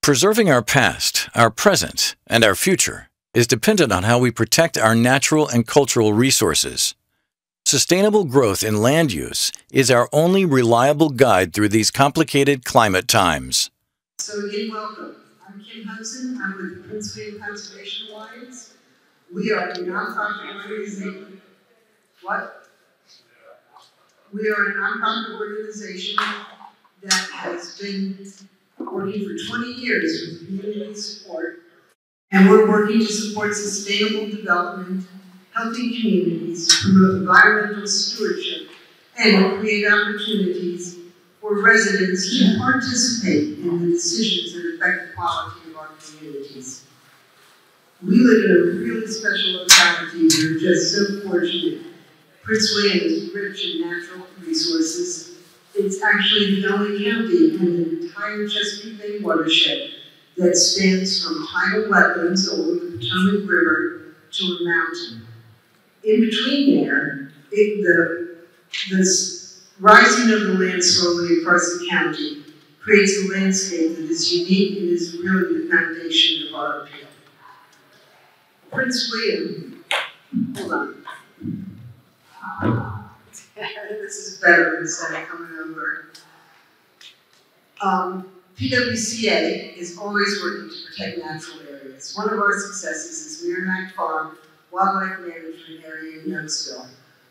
Preserving our past, our present, and our future is dependent on how we protect our natural and cultural resources. Sustainable growth in land use is our only reliable guide through these complicated climate times. So again, welcome. I'm Kim Hudson. I'm with the Prince William Conservation Alliance. We are a nonprofit organization. We are a nonprofit organization that has been working for 20 years with community support, and we're working to support sustainable development, healthy communities, promote environmental stewardship, and create opportunities for residents to participate in the decisions that affect the quality of our communities. We live in a really special locality. We're just so fortunate. Prince William is rich in natural resources. It's actually the only county in the entire Chesapeake Bay watershed that spans from tidal wetlands over the Potomac River to a mountain. In between there, the rising of the land slowly across the county creates a landscape that is unique and is really the foundation of our appeal. Prince William, hold on. This is better instead of coming over. PWCA is always working to protect natural areas. One of our successes is Merrimack Farm Wildlife Management Area in Nokesville,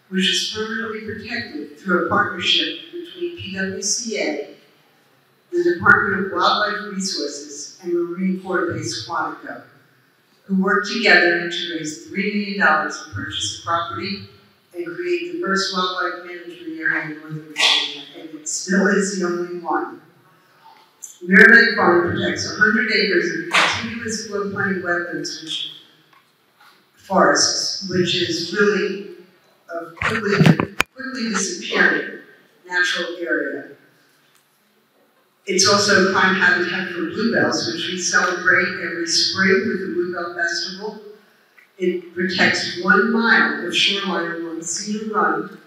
which is permanently protected through a partnership between PWCA, the Department of Wildlife Resources, and Marine Corps-based Quantico, who work together to raise $3 million to purchase property and create the first wildlife management area in Northern Virginia, and it still is the only one. Merrimack Farm protects 100 acres of continuous floodplain wetlands, forests, which is really a quickly disappearing natural area. It's also prime habitat for bluebells, which we celebrate every spring with the Bluebell Festival. It protects 1 mile of shoreline along Cedar Run,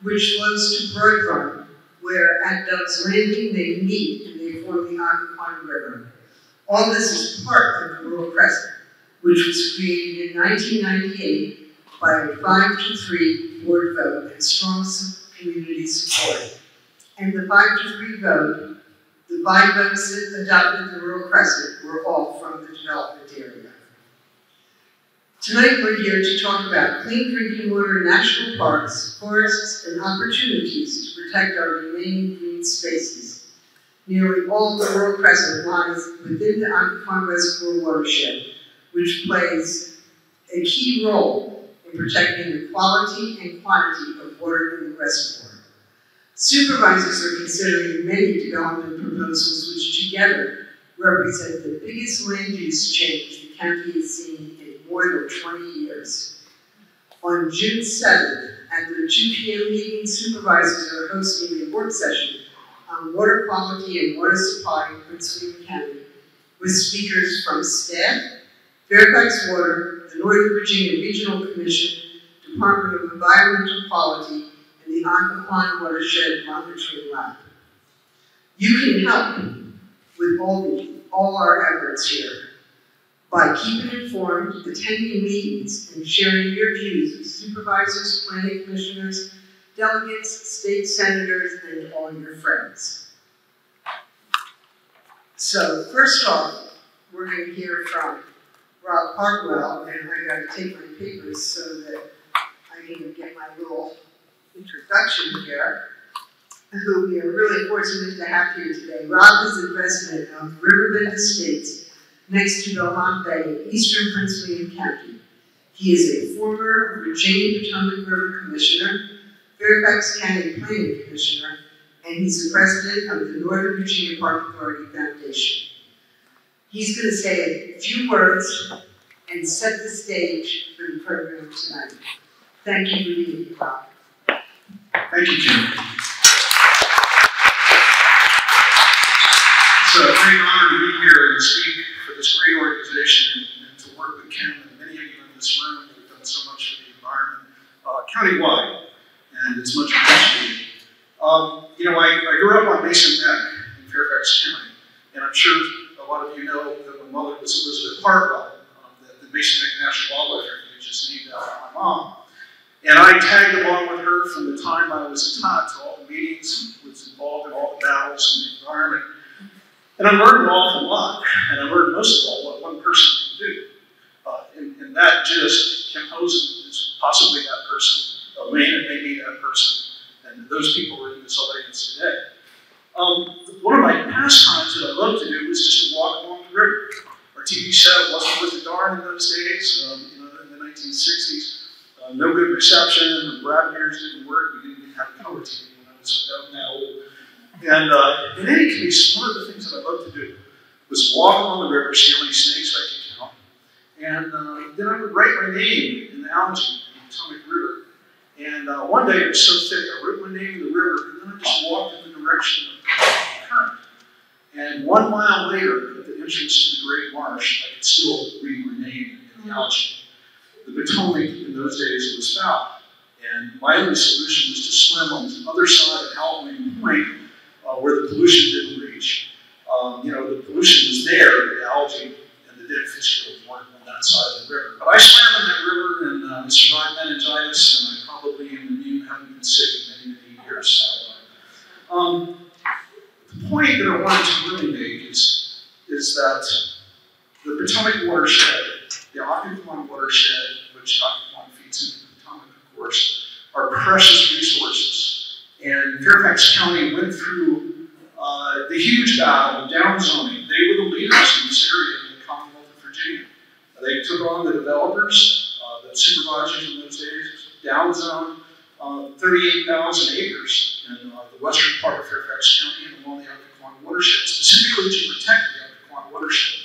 which flows to Broad Run, where at Dove's Landing they meet and they form the Occoquan River. All this is part of the Rural Crescent, which was created in 1998 by a 5-3 board vote and strong community support. And the 5-3 vote, the 5 votes that adopted the Rural Crescent were all from the development area. Tonight we're here to talk about clean drinking water, national parks, forests, and opportunities to protect our remaining green spaces. Nearly all the Rural Crescent lies within the Occoquan Reservoir watershed, which plays a key role in protecting the quality and quantity of water in the reservoir. Supervisors are considering many development proposals which together represent the biggest land use change the county has seen in more than 20 years. On June 7th, at the 2 p.m. meeting, supervisors are hosting a work session on water quality and water supply in Prince William County with speakers from staff, Fairfax Water, the Northern Virginia Regional Commission, Department of Environmental Quality, and the Occoquan Watershed Monitoring Lab. You can help with all our efforts here by keeping informed, attending meetings, and sharing your views with supervisors, planning commissioners, delegates, state senators, and all your friends. So first off, we're going to hear from Rob Hartwell, and I got to take my papers so that I can get my little introduction here, who we are really fortunate to have here today. Rob is the resident of Riverbend Estates, next to Belmont Bay in eastern Prince William County. He is a former Virginia Potomac River Commissioner, Fairfax County Planning Commissioner, and he's the president of the Northern Virginia Park Authority Foundation. He's going to say a few words and set the stage for the program tonight. Thank you for being here, Rob. Thank you, Kim. It's a great honor to be here and speak for this great organization and to work with Kim and many of you in this room who have done so much for the environment countywide, and it's much appreciated. You know, I grew up on Mason Neck in Fairfax County, and I'm sure a lot of you know was Elizabeth Hartwell, the Mason Lake National Wildlife Refuge, just named after my mom. And I tagged along with her from the time I was a tot to all the meetings, was involved in all the battles in the environment. And I learned an awful lot, and I learned most of all what one person can do. And that just, Kim Hosen is possibly that person. Elena may be that person. And those people are in this audience today. One of my pastimes that I loved to do was just to walk along the river. Our TV set wasn't worth a darn in those days, in the 1960s. No good reception, the broad mirrors didn't work, we didn't even have color TV when I was that old. And in any case, one of the things that I loved to do was walk along the river, see how many snakes I could count, and then I would write my name in the algae in the Potomac River. And one day it was so thick, I wrote my name in the river, and then I just walked in the direction of the current. And 1 mile later, at the entrance to the Great Marsh, I could still read my name in the algae. The Potomac in those days was foul, and my only solution was to swim on the other side of Halloween Point, where the pollution didn't reach. The pollution was there, the algae and the dead fish kills weren't on that side of the river. But I swam in that river and survived meningitis, and I probably am immune, haven't been sick in many, many years. The point that I wanted to really make is that the Potomac watershed, the Occoquan watershed, which Occoquan feeds into the Potomac, of course, are precious resources. And Fairfax County went through the huge battle of downzoning. They were the leaders in this area in the Commonwealth of Virginia. They took on the developers, the supervisors in those days, downzoned 38,000 acres in the western part of Fairfax County and along the Occoquan watershed, specifically to protect the Occoquan watershed.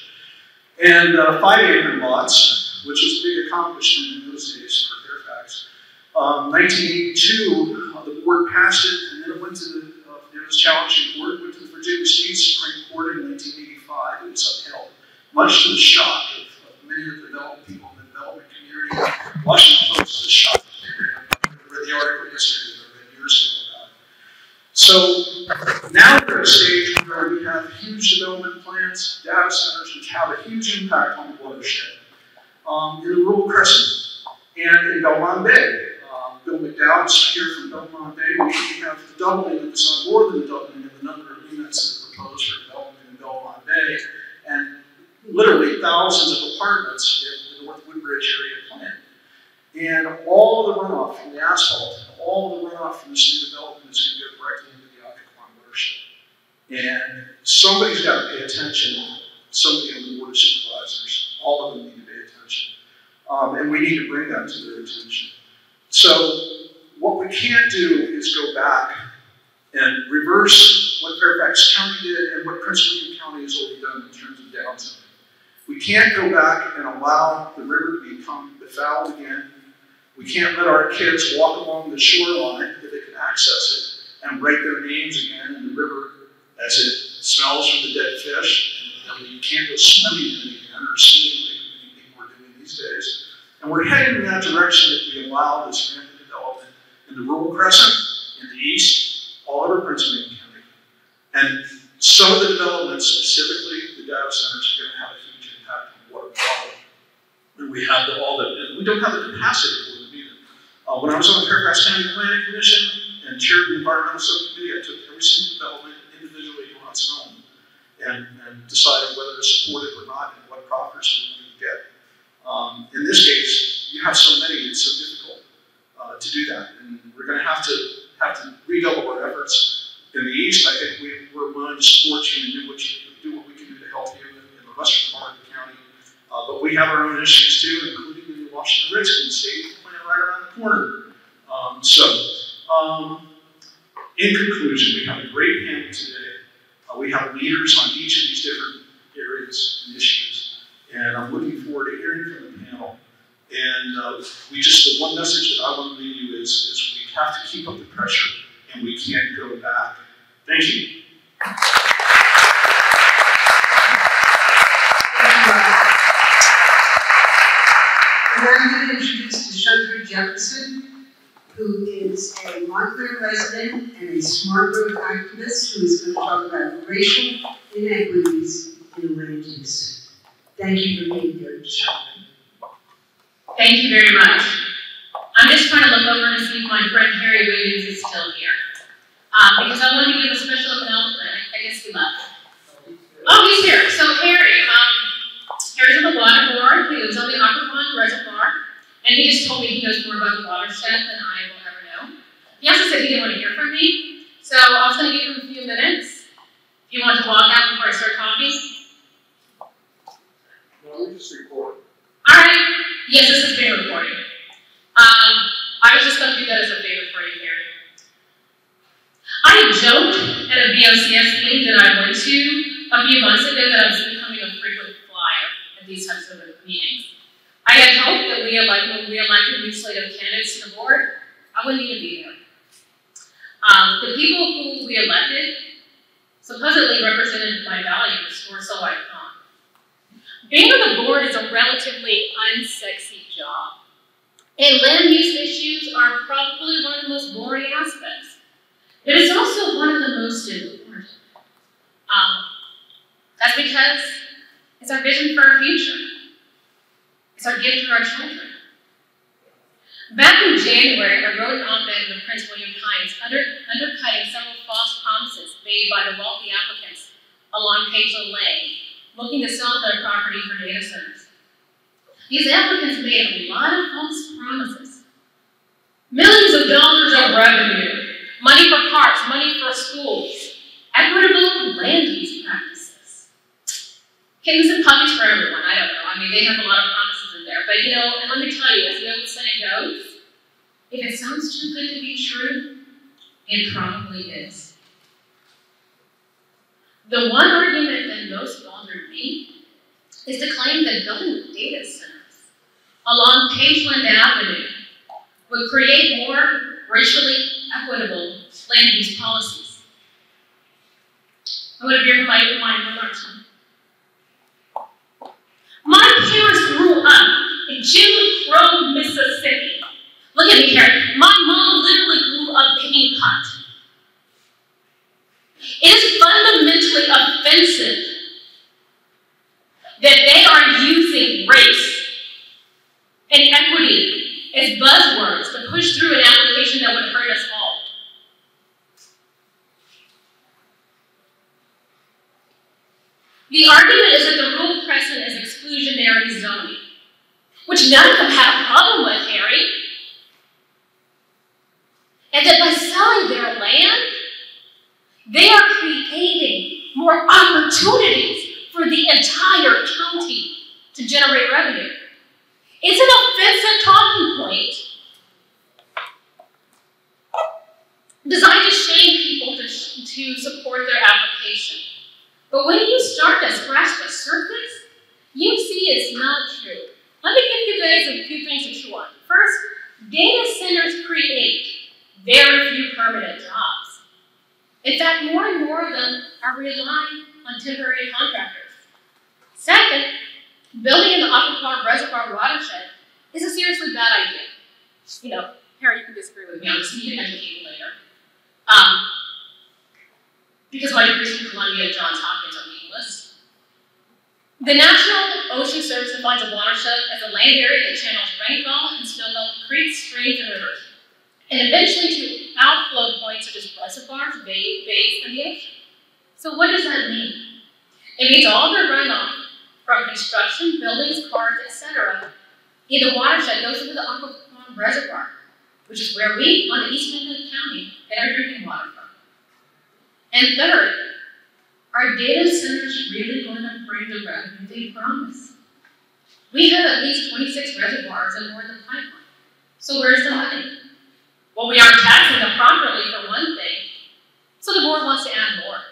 And 5-acre lots, which was a big accomplishment in those days for Fairfax. 1982, the board passed it, and then it went to the, it was challenging board, went to the Virginia State Supreme Court in 1985. It was upheld, much to the shock of many of the developed people in the development community. Washington Post was shocked. I read the article yesterday, I read years ago about it. So now we're at a stage where we have huge development plans, data centers, which have a huge impact on the watershed. In the Rural Crescent and in Belmont Bay. Bill McDowell's here from Belmont Bay. We have the doubling of the more than the doubling of the number of units that are proposed for development in Belmont Bay, and literally thousands of apartments in the North Woodbridge area plan. And all of the runoff from the asphalt, all of the runoff from this new development is going to go directly into the Occoquan watershed. And somebody's got to pay attention. Somebody on the board of supervisors, all of them need to pay attention. And we need to bring that to their attention. So what we can't do is go back and reverse what Fairfax County did and what Prince William County has already done in terms of downzoning. We can't go back and allow the river to become befouled again. We can't let our kids walk along the shoreline if they can access it and write their names again in the river as it smells from the dead fish. And you can't go swimming in it again or swimming like many people are doing these days. And we're heading in that direction if we allow this rampant development in the Rural Crescent, in the east, all over Prince William County. And some of the developments, specifically the data centers, are going to have a huge impact on water quality. And we have we don't have the capacity for them either. When I was on the Fairfax County Planning Commission and chaired the environmental subcommittee, I took every single development individually on its own and decided whether to support it or not and what proffers we would get. In this case, you have so many, it's so difficult to do that. And we're going to have to redouble our efforts. In the east, I think we're willing to support you and do what we can do to help you in the western part of the county. But we have our own issues too, including in the Washington Redskins state plan right around the corner. In conclusion, we have a great panel today. We have leaders on each of these different areas and issues. And I'm looking forward to hearing from the panel. And the one message that I want to leave you is we have to keep up the pressure and we can't go back. Thank you. And I'm going to introduce Deshandra Jefferson, who is a Montclair resident and a smart growth activist who is going to talk about racial inequities in land use. Thank you for being here, Sharon. Thank you very much. I'm just trying to look over to see if my friend Harry Wiggins is still here. Because I want to give a special announcement. I guess he left. Oh, he's here. So Harry's on the water board. He lives on the Occoquan Reservoir. And he just told me he knows more about the watershed than I will ever know. He also said he didn't want to hear from me. So I was going to give him a few minutes. If you want to walk out before I start talking. No, we just record. Alright. Yes, this is being recorded. I was just going to do that as a favor for you, Harry. I joked at a BOCS meeting that I went to a few months ago that I was becoming a frequent flyer at these types of meetings. I had hoped that when we elected a new slate of candidates to the board, I wouldn't even be there. The people who we elected supposedly represented my values, or so I thought. Being on the board is a relatively unsexy job. And land use issues are probably one of the most boring aspects. But it's also one of the most important. That's because it's our vision for our future. It's our gift to our children. Back in January, I wrote an op-ed in the Prince William Times undercutting several false promises made by the wealthy applicants along Pageland Lane, looking to sell their property for data centers. These applicants made a lot of false promises. Millions of dollars of revenue, money for parks, money for schools, equitable land use practices. Kittens and puppies for everyone, I don't know. I mean, they have a lot of promises in there. But you know, and let me tell you, as the old saying goes, if it sounds too good to be true, it probably is. The one argument that most bothered me is the claim that building data centers along Pageland Avenue would create more racially equitable land use policies. I want to hear my remarks. My parents grew up in Jim Crow, Mississippi. Look at me here. My mom literally grew up picking cotton. It is fundamentally offensive that they are using race and equity as buzzwords to push through an application that would hurt us all. The argument is that the rule precedent is exclusionary zoning, which none of them had a problem with, Harry. And that by selling their land, they are creating more opportunities for the entire county to generate revenue. It's an offensive talking point designed to shame people to support their application. But when you start to scratch the surface, you see it's not true. Let me give you guys a few things to chew on. First, data centers create very few permanent jobs. In fact, more and more of them are relying on temporary contractors. Second, building in the Occoquan Reservoir watershed is a seriously bad idea. You know, Harry, you can disagree with me on this, you can educate me later. Because my degrees from Columbia and Johns Hopkins are meaningless. The National Ocean Service defines a watershed as a land area that channels rainfall and snowmelt to creeks, streams, and rivers, and eventually to outflow points such as reservoirs, bays, and the ocean. So what does that mean? It means all the runoff from construction, buildings, cars, etc. in the watershed goes into the Occoquan Reservoir, which is where we, on the east end of the county, get our drinking water from. And third, are data centers really going to bring the revenue they promise? We have at least 26 reservoirs and more in the pipeline. So where's the money? Well, we aren't taxing them properly for one thing, so the board wants to add more.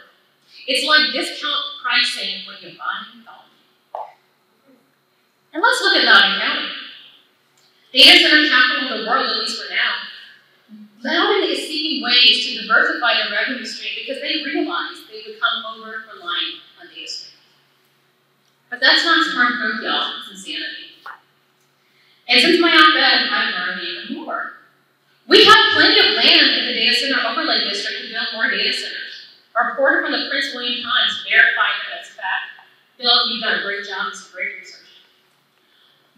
It's like discount pricing when you buy volume. And let's look at Loudoun County. Data center capital of the world, at least for now. Loudoun is seeking ways to diversify their revenue stream because they realize they become over-reliant on data centers. But that's not smart growth, y'all. It's insanity. And since my op-ed, I've learned even more. We have plenty of land in the data center overlay district to build more data centers. A reporter from the Prince William Times verified that it's fact. Bill, you've done a great job. It's great research.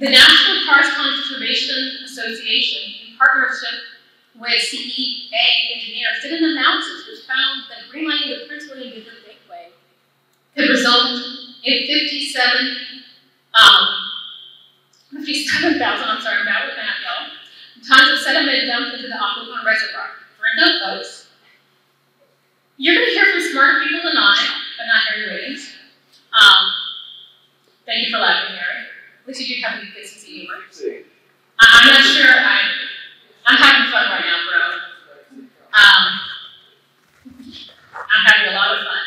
The National Parks Conservation Association, in partnership with CEA engineers, did an analysis which found that greenlighting the Prince William Gifford Gateway could result in 57,000, I'm sorry, I'm bad with math, y'all, tons of sediment dumped into the Aquapon Reservoir. For a note, folks, you're going to hear from smarter people than I, but not Harry Wiggins. Thank you for laughing, Harry. At least you do have a good sense of humor. I'm not sure. I'm having fun right now, bro. I'm having a lot of fun.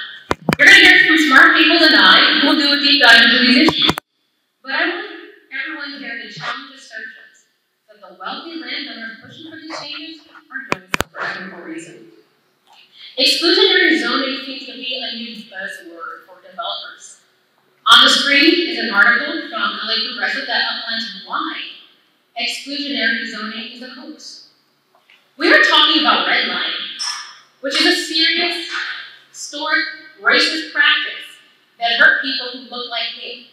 You're going to hear from smart people than I. We'll do a deep dive into these issues. But I want everyone here to challenge assertions that the wealthy landowners pushing for these changes are doing so for a simple reason. Exclusionary zoning seems to be a new buzzword for developers. On the screen is an article from LA Progressive that outlines why exclusionary zoning is a hoax. We are talking about redlining, which is a serious, historic, racist practice that hurt people who look like me.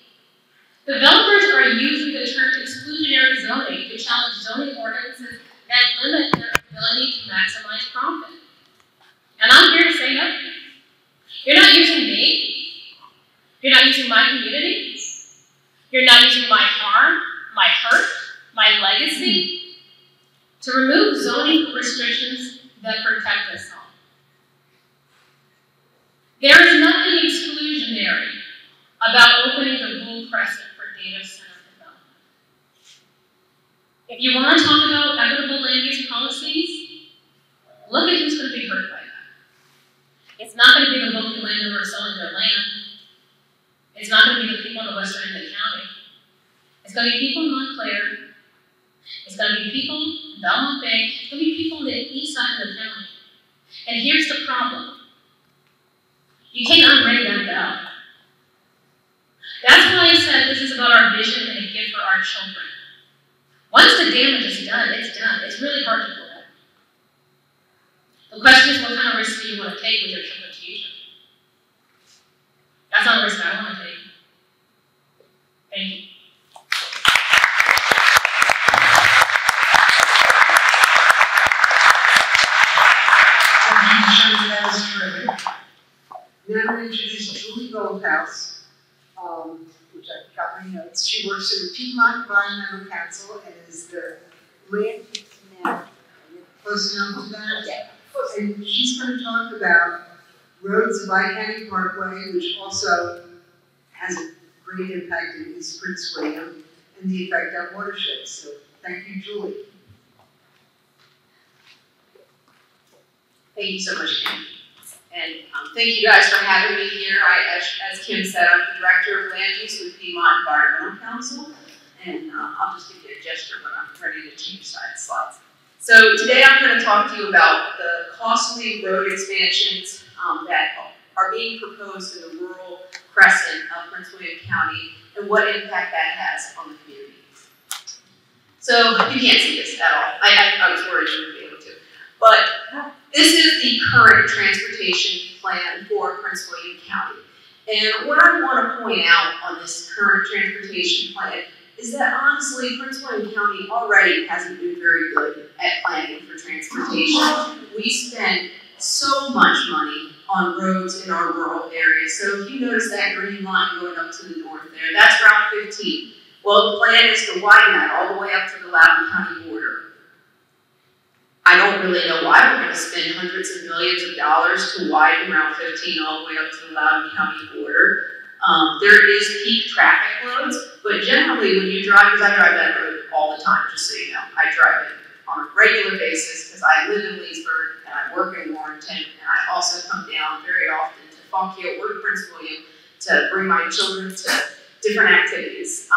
Developers are using the term exclusionary zoning to challenge zoning ordinances that limit their ability to maximize profit. And I'm here to say no. You're not using me. You're not using my community. You're not using my harm, my hurt, my legacy to remove zoning restrictions that protect us all. There is nothing exclusionary about opening the Bull Crescent for data center development. If you want to talk about equitable land use policies, look at who's going to be hurt by that. It's not going to be the local landowner selling their land. It's not going to be the people in the western end of the county. It's going to be people in Montclair. It's going to be people in Belmont Bay. It's going to be people on the east side of the county. And here's the problem. You can't unring that bell. That's why I said this is about our vision and a gift for our children. Once the damage is done, it's done. It's really hard to pull out. The question is, what kind of risk do you want to take with your children's future? That's not a risk I want to take. Thank you. That was terrific. Now I'm going to introduce Julie Goldhouse, which I've got my notes. She works for the Piedmont Environmental Council and is the land now. Close enough to that? Yeah. And she's going to talk about roads of I-County Parkway, which also has a great impact in East Prince William, and the effect on watersheds. So thank you, Julie. Thank you so much, Kim. And thank you guys for having me here. As Kim said, I'm the Director of Land Use with Piedmont Environmental Council, and I'll just give you a gesture when I'm ready to change slides. So today I'm going to talk to you about the costly road expansions that are being proposed in the rural crescent of Prince William County and what impact that has on the community. So you can't see this at all. I was worried you wouldn't be able to. But this is the current transportation plan for Prince William County. And what I want to point out on this current transportation plan is that honestly, Prince William County already hasn't been very good at planning for transportation. We spend so much money on roads in our rural areas. So if you notice that green line going up to the north there, that's Route 15. Well, the plan is to widen that all the way up to the Loudoun County border. I don't really know why we're going to spend hundreds of millions of dollars to widen Route 15 all the way up to the Loudoun County border. There is peak traffic loads, but generally when you drive, because I drive that road all the time, just so you know, I drive it on a regular basis because I live in Leesburg and I work in Warrenton, and I also come down very often to Fauquier or to Prince William to bring my children to different activities.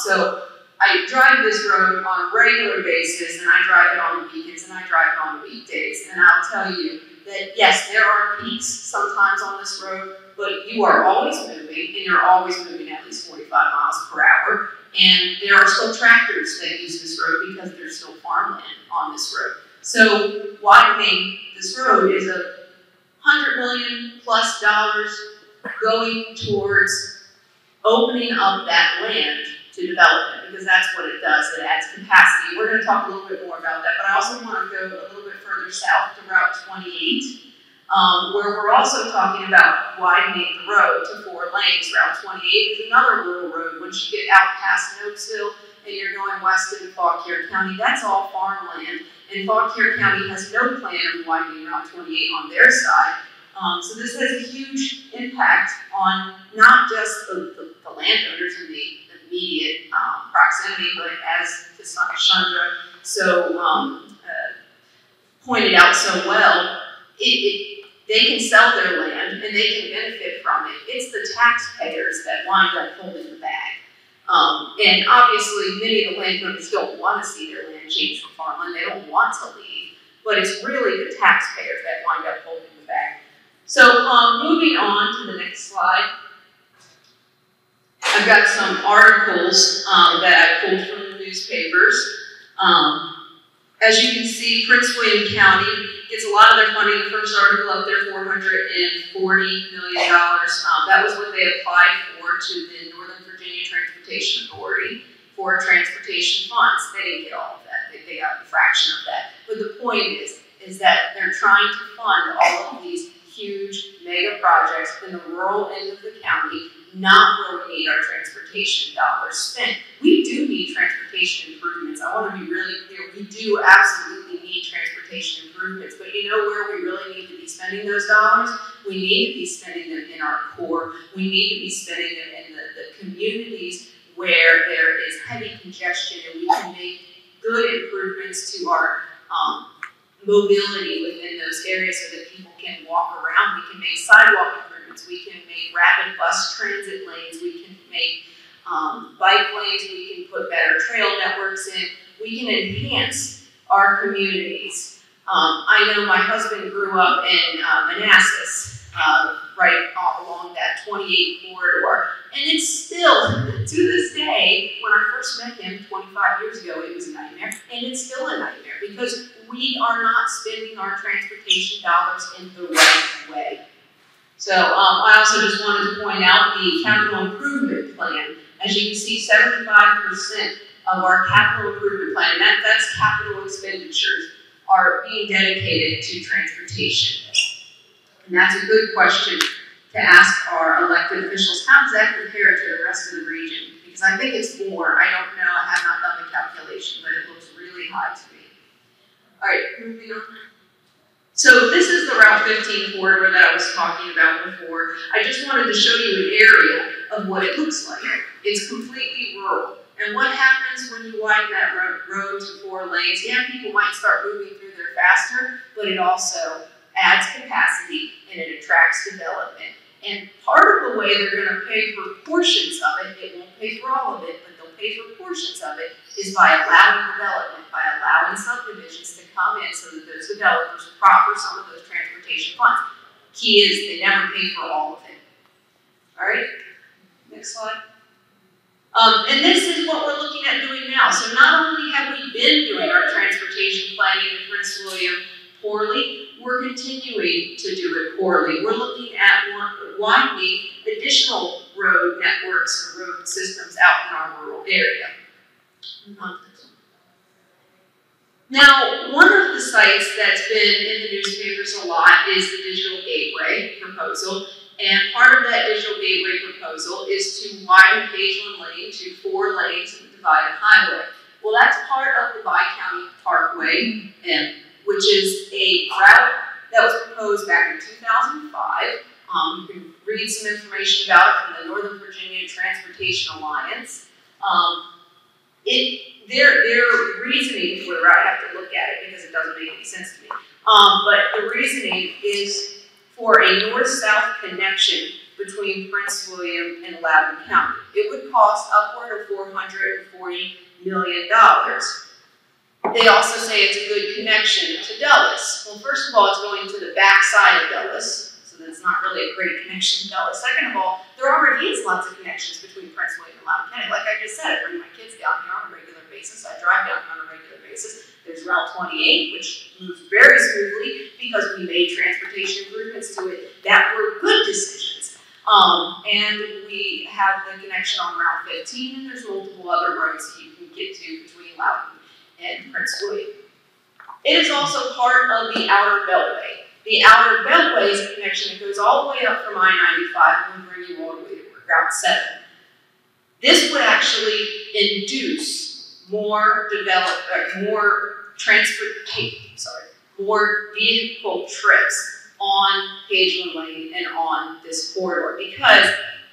So I drive this road on a regular basis, and I drive it on the weekends, and I drive it on the weekdays. And I'll tell you that, yes, there are peaks sometimes on this road, but you are always moving, and you're always moving at least 45 miles per hour. And there are still tractors that use this road because there's still farmland on this road. So widening this road is $100 million+ going towards opening up that land to development, because that's what it does. It adds capacity. We're going to talk a little bit more about that, but I also want to go a little bit further south to Route 28, where we're also talking about widening the road to 4 lanes. Route 28 is another rural road. Once you get out past Nokesville and you're going west into Fauquier County, that's all farmland. And Fauquier County has no plan of widening Route 28 on their side. So this has a huge impact on not just the landowners in the immediate proximity, but as Chandra pointed out so well, they can sell their land and they can benefit from it. It's the taxpayers that wind up holding the bag. And obviously, many of the landowners don't want to see their land changed for farmland. They don't want to leave, but it's really the taxpayers that wind up holding the bag. So moving on to the next slide, I've got some articles that I pulled from the newspapers. As you can see, Prince William County gets a lot of their funding. The first article up there, $440 million. That was what they applied for to the Northern Virginia Transportation Authority for transportation funds. They didn't get all of that. They got a fraction of that. But the point is that they're trying to fund all of these huge mega projects in the rural end of the county, not where we need our transportation dollars spent. We do need transportation improvements. I want to be really clear. We do absolutely need transportation improvements, but you know where we really need to be spending those dollars? We need to be spending them in our core. We need to be spending them in the communities where there is heavy congestion, and we can make good improvements to our mobility within those areas so that people can walk around. We can make sidewalk improvements. We can make rapid bus transit lanes. We can make bike lanes. We can put better trail networks in. We can enhance our communities. I know my husband grew up in Manassas, right along that 28 corridor, and it's still, to this day, when I first met him 25 years ago, it was a nightmare, and it's still a nightmare because we are not spending our transportation dollars in the right way. So I also just wanted to point out the capital improvement plan. As you can see, 75% of our capital improvement plan, and that's capital expenditures, are being dedicated to transportation. And that's a good question to ask our elected officials. How does that compare to the rest of the region? Because I think it's more. I don't know. I have not done the calculation, but it looks really high to me. All right, moving on. So this is the Route 15 corridor that I was talking about before. I just wanted to show you an area of what it looks like. It's completely rural. And what happens when you widen that road to 4 lanes? Yeah, people might start moving through there faster, but it also adds capacity and it attracts development. And part of the way they're going to pay for portions of it, it won't pay for all of it, but they'll pay for portions of it, is by allowing development, by allowing subdivisions to come in so that those developers proffer some of those transportation funds. Key is they never pay for all of it. All right, next slide. And this is what we're looking at doing now. So not only have we been doing our transportation planning in Prince William poorly, we're continuing to do it poorly. We're looking at widening additional road networks or road systems out in our rural area. Now, one of the sites that's been in the newspapers a lot is the Digital Gateway proposal. And part of that Digital Gateway proposal is to widen Pageland Lane to 4 lanes in the divided highway. Well, that's part of the Bi-County Parkway, which is a route that was proposed back in 2005. You can read some information about it from the Northern Virginia Transportation Alliance. Their reasoning for the route, I have to look at it because it doesn't make any sense to me. But the reasoning is for a north-south connection between Prince William and Loudoun County. It would cost upward of $440 million. They also say it's a good connection to Dulles. Well, first of all, it's going to the back side of Dulles, so that's not really a great connection to Dulles. Second of all, there already is lots of connections between Prince William and Loudoun County. Like I just said, I bring my kids down here on a regular basis. I drive down here on a regular basis. There's Route 28, which moves very smoothly because we made transportation improvements to it that were good decisions. And we have the connection on Route 15, and there's multiple other roads that you can get to between Loudoun and Prince William. It is also part of the Outer Beltway. The Outer Beltway is a connection that goes all the way up from I-95 and will bring you all the way to Route 7. This would actually induce more more vehicle trips on Pageland Lane and on this corridor. Because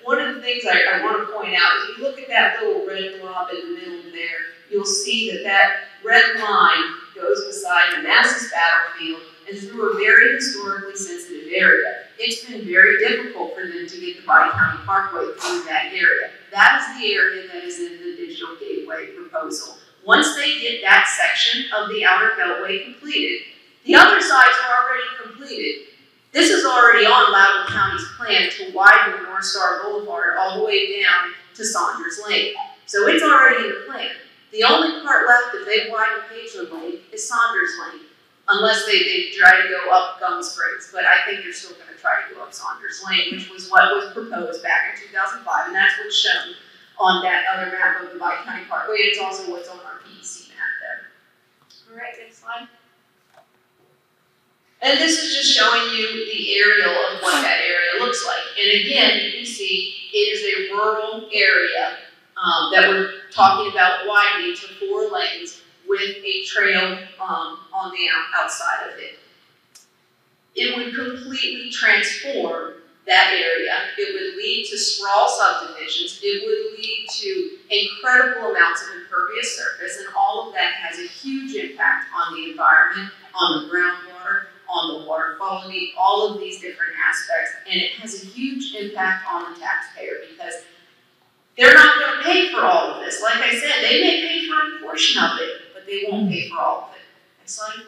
one of the things I want to point out is if you look at that little red blob in the middle there, you'll see that that red line goes beside Manassas Battlefield and through a very historically sensitive area. It's been very difficult for them to get the Bi-County Parkway through that area. That is the area that is in the Digital Gateway proposal. Once they get that section of the Outer Beltway completed, the other sides are already completed. This is already on Loudoun County's plan to widen North Star Boulevard all the way down to Saunders Lane. So it's already in the plan. The only part left if they widen Pageland Lane is Saunders Lane, unless they try to go up Gum Springs. But I think they're still going to try to go up Saunders Lane, which was what was proposed back in 2005, and that's what's shown on that other map of the Bi-County Parkway. It's also what's on our PEC map there. All right, next slide. And this is just showing you the aerial of what that area looks like. And again, you can see it is a rural area that we're talking about widening to 4 lanes with a trail on the outside of it. It would completely transform that area. It would lead to sprawl subdivisions. It would lead to incredible amounts of impervious surface, and all of that has a huge impact on the environment, on the groundwater, on the water quality, all of these different aspects, and it has a huge impact on the taxpayer because they're not going to pay for all of this. Like I said, they may pay for a portion of it, but they won't pay for all of it. Next slide.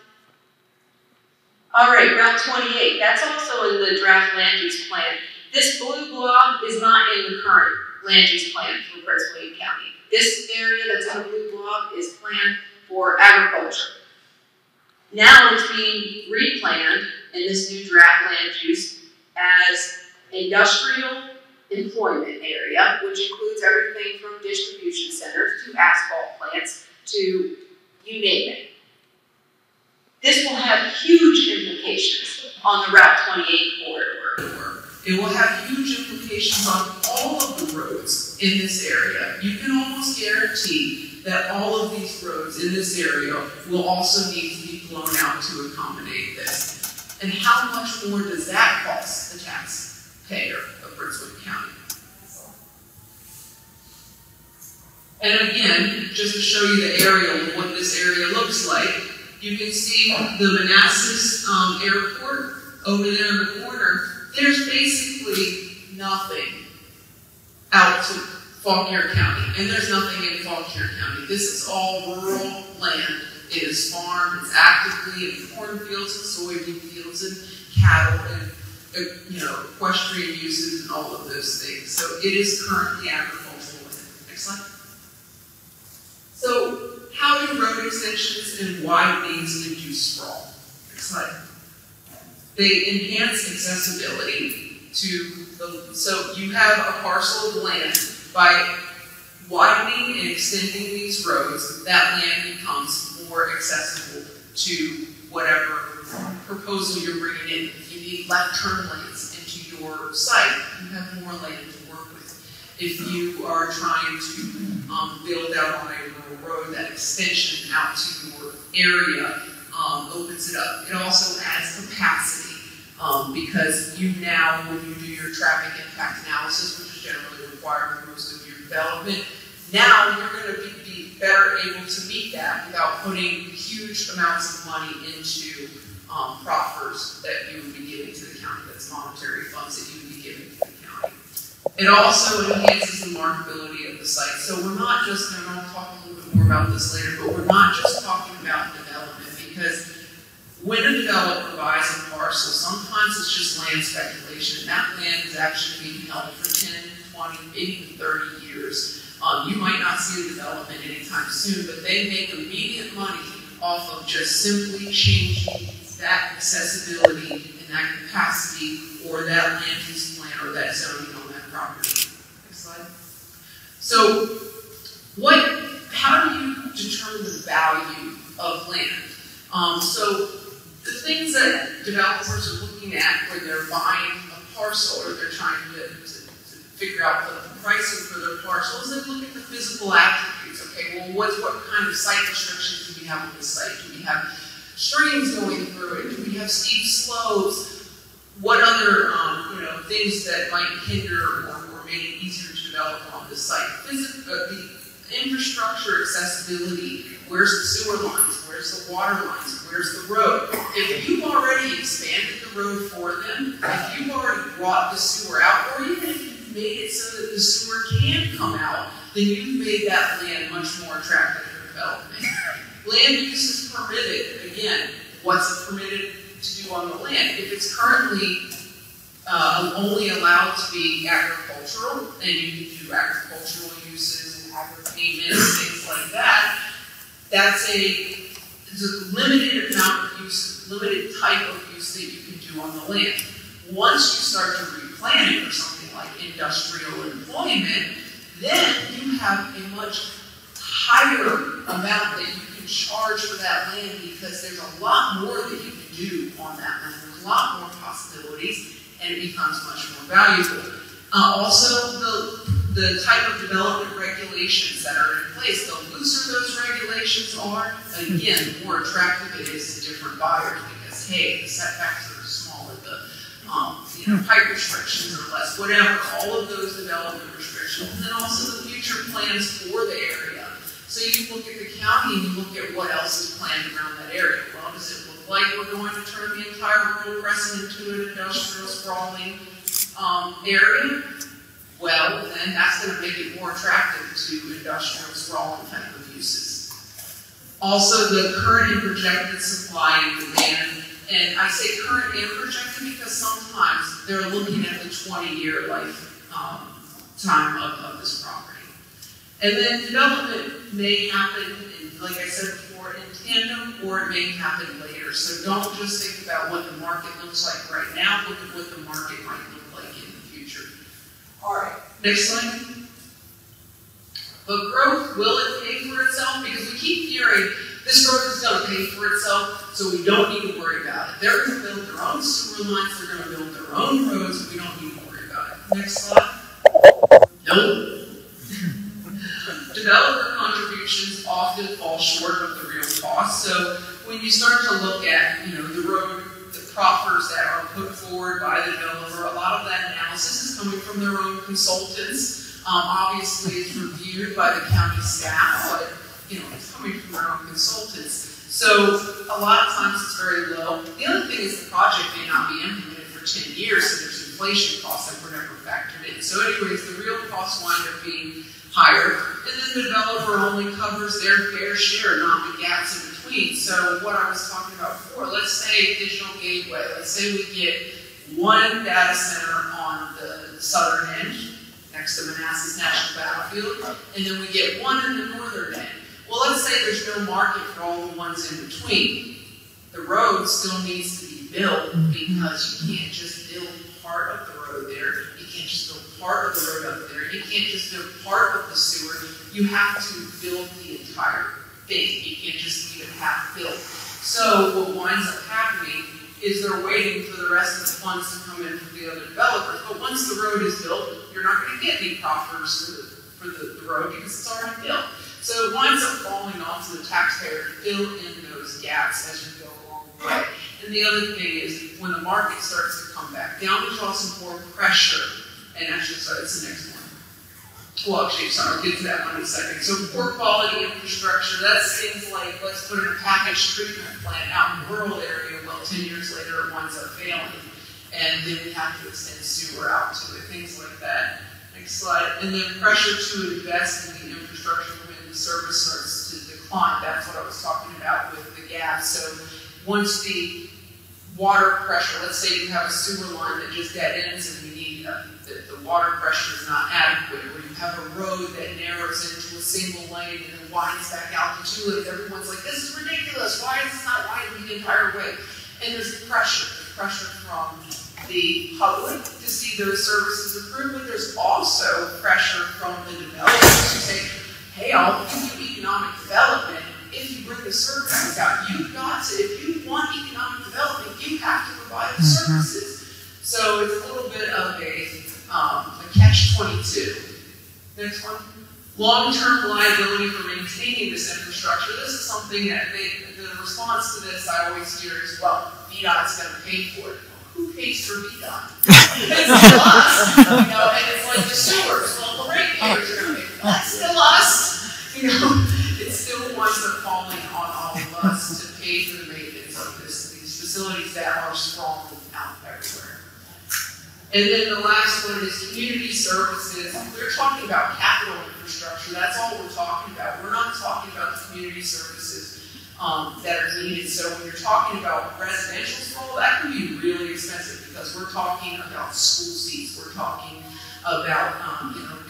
All right, Route 28, that's also in the draft land use plan. This blue blob is not in the current land use plan for Prince William County. This area that's in the blue blob is planned for agriculture. Now it's being replanned in this new draft land use as industrial employment area, which includes everything from distribution centers to asphalt plants to you name it. This will have huge implications on the Route 28 corridor. It will have huge implications on all of the roads in this area. You can almost guarantee that all of these roads in this area will also need to be blown out to accommodate this. And how much more does that cost the taxpayer of Prince William County? And again, just to show you the aerial of what this area looks like, you can see the Manassas Airport over there in the corner. There's basically nothing out to Fauquier County, and there's nothing in Fauquier County. This is all rural land. It is farmed. It's actively in cornfields and soybean fields and cattle and equestrian uses and all of those things. So it is currently agricultural land. Next slide. So how do road extensions and widenings reduce sprawl? Next slide. They enhance accessibility to so you have a parcel of land. By widening and extending these roads, that land becomes more accessible to whatever proposal you're bringing in. If you need left turn lanes into your site, you have more land to work with. If you are trying to build out on a rural road, that extension out to your area opens it up. It also adds capacity because you now, when you do your traffic impact analysis, which is generally required for most of your development, now you're going to be better able to meet that without putting huge amounts of money into proffers that you would be giving to the county. That's monetary funds that you would be giving to the county. It also enhances the marketability of the site. So we're not just, and I'll talk a little bit more about this later, but we're not just talking about development, because when a developer buys a parcel, sometimes it's just land speculation. That land is actually being held for 10, 20, maybe even 30 years. You might not see a development anytime soon, but they make immediate money off of just simply changing that accessibility and that capacity or that land use plan or that zoning on that property. Next slide. So how do you determine the value of land? So the things that developers are looking at when they're buying a parcel or they're trying to figure out the pricing for their parcel is they look at the physical attributes. Okay, well, what kind of site restrictions do we have on this site? Do we have streams going through it? Do we have steep slopes? What other things that might hinder or make it easier to develop on this site? The infrastructure accessibility. Where's the sewer lines? Where's the water lines? Where's the road? If you've already expanded the road for them, if you've already brought the sewer out, or even if you've made it so that the sewer can come out, then you've made that land much more attractive for development. Land use is permitted. Again, what's it permitted to do on the land? If it's currently only allowed to be agricultural, then you can do agricultural uses and agri-payment and things like that. That's a limited amount of use, limited type of use that you can do on the land. Once you start to replant it for something like industrial employment, then you have a much higher amount that you can charge for that land because there's a lot more that you can do on that land. There's a lot more possibilities, and it becomes much more valuable. Also, the type of development regulations that are in place, the looser those regulations are, again, the more attractive it is to different buyers because, hey, the setbacks are smaller, the height restrictions are less, whatever, all of those development restrictions, and then also the future plans for the area. So you look at the county and you look at what else is planned around that area. Well, does it look like we're going to turn the entire rural crescent into an industrial sprawling area? Well, then that's going to make it more attractive to industrial sprawling type of uses. Also, the current and projected supply and demand, and I say current and projected because sometimes they're looking at the 20-year time of this property. And then development may happen, like I said before, in tandem, or it may happen later. So don't just think about what the market looks like right now, look at what the market might look like in the future. All right, next slide. But growth, will it pay for itself? Because we keep hearing this growth is going to pay for itself, so we don't need to worry about it. They're going to build their own sewer lines, they're going to build their own roads, we don't need to worry about it. Next slide. Nope. Developer contributions often fall short of the real cost. So when you start to look at, the road, the proffers that are put forward by the developer, a lot of that analysis is coming from their own consultants. Obviously, it's reviewed by the county staff, but it's coming from their own consultants. So a lot of times it's very low. The other thing is the project may not be implemented for 10 years, so there's inflation costs that were never factored in. So anyways, the real costs wind up being higher, and then the developer only covers their fair share, not the gaps in between. So what I was talking about before, let's say digital gateway, let's say we get one data center on the southern end, next to Manassas National Battlefield, and then we get one in the northern end. Well, let's say there's no market for all the ones in between. The road still needs to be built because you can't just build part of the road there. You can't just build part of the road up there. You can't just build part of the sewer. You have to build the entire thing. You can't just leave it half built. So what winds up happening is they're waiting for the rest of the funds to come in from the other developers. But once the road is built, you're not going to get any proffers for the road because it's already built. So it winds up falling off to the taxpayer to fill in those gaps as you go along the way. And the other thing is, when the market starts to come back down, there's also more pressure. And actually, sorry, that's the next one. Well, actually, sorry, I'll get to that one in a second. So poor quality infrastructure, that's things like, let's put in a packaged treatment plant out in the rural area. Well, 10 years later, it winds up failing. And then we have to extend sewer out to it, things like that. Next slide. And then pressure to invest in the infrastructure when the service starts to decline. That's what I was talking about with the gas. So once the water pressure, let's say you have a sewer line that just dead ends and you need the water pressure is not adequate, or you have a road that narrows into a single lane and then widens back out to 2 lanes. Everyone's like, this is ridiculous. Why is this not widening the entire way? And there's pressure. There's pressure from the public to see those services improved, but there's also pressure from the developers to say, hey, I'll give you economic development if you bring the services out. You've got to, if you want economic development, you have to provide the services. So it's a little bit of a catch-22. Next one. Long-term liability for maintaining this infrastructure. This is something that the response to this I always hear is, well, VDOT's going to pay for it. Who pays for VDOT? It's still us. You know, and it's like the sewers. Well, the ratepayers are going to pay for it. That's still us. You know, it still winds up falling on all of us to pay for the maintenance of these facilities that are sprawled out everywhere. And then the last one is community services. We're talking about capital infrastructure. That's all we're talking about. We're not talking about the community services that are needed. So when you're talking about residential sprawl, that can be really expensive because we're talking about school seats. We're talking about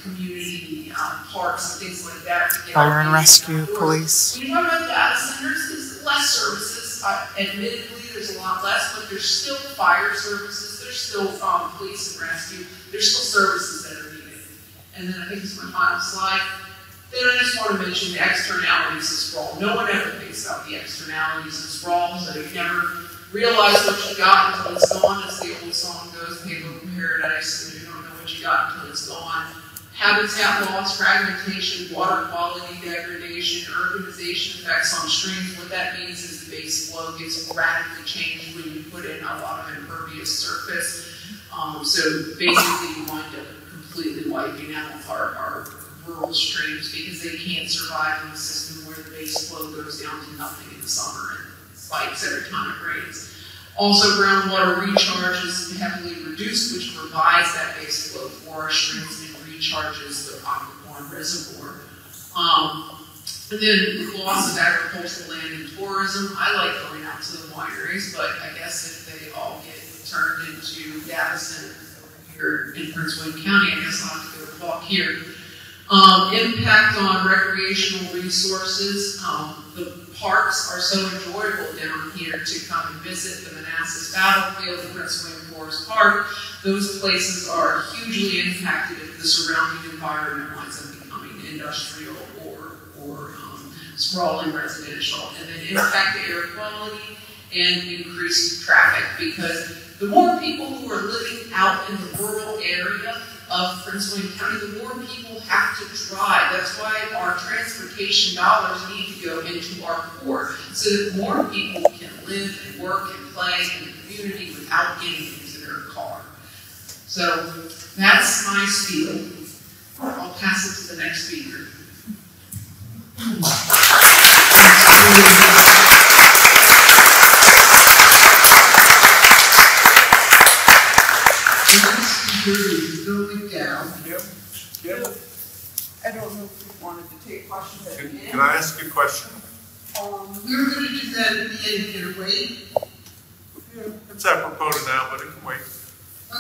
community parks and things like that. Fire and rescue, police. When you talk about data centers, there's less services. Admittedly, there's a lot less, but there's still fire services. There's still police and rescue. There's still services that are needed. And then I think this is my final slide. Then I just want to mention the externalities of sprawl. No one ever thinks about the externalities of sprawl, so you never realize what you got until it's gone. As the old song goes, Halo in Paradise, and you don't know what you got until it's gone. Habitat loss, fragmentation, water quality degradation, urbanization effects on streams. What that means is the base flow gets radically changed when you put in a lot of impervious surface. So basically you wind up completely wiping out our rural streams because they can't survive in a system where the base flow goes down to nothing in the summer and spikes every time it rains. Also, groundwater recharge is heavily reduced, which provides that base flow for our streams and recharges the Aquaporn reservoir. And then the loss of agricultural land and tourism. I like going out to the wineries, but I guess if they all get turned into data centers over here in Prince William County, I guess I'll have to go talk here. Impact on recreational resources. The parks are so enjoyable down here to come and visit. The Manassas Battlefield, the Prince William Forest Park, those places are hugely impacted if the surrounding environment winds up becoming industrial or sprawling residential. And then impact the air quality and increase traffic, because the more people who are living out in the rural area of Prince William County, the more people have to drive. That's why our transportation dollars need to go into our core, so that more people can live and work and play in the community without getting into their car. So that's my spiel. I'll pass it to the next speaker. Going down. Yep. I don't know if you wanted to take questions at the end. Can I ask you a question? We were going to do that at the end. Can it wait? Yeah, it's apropos to now, but it can wait.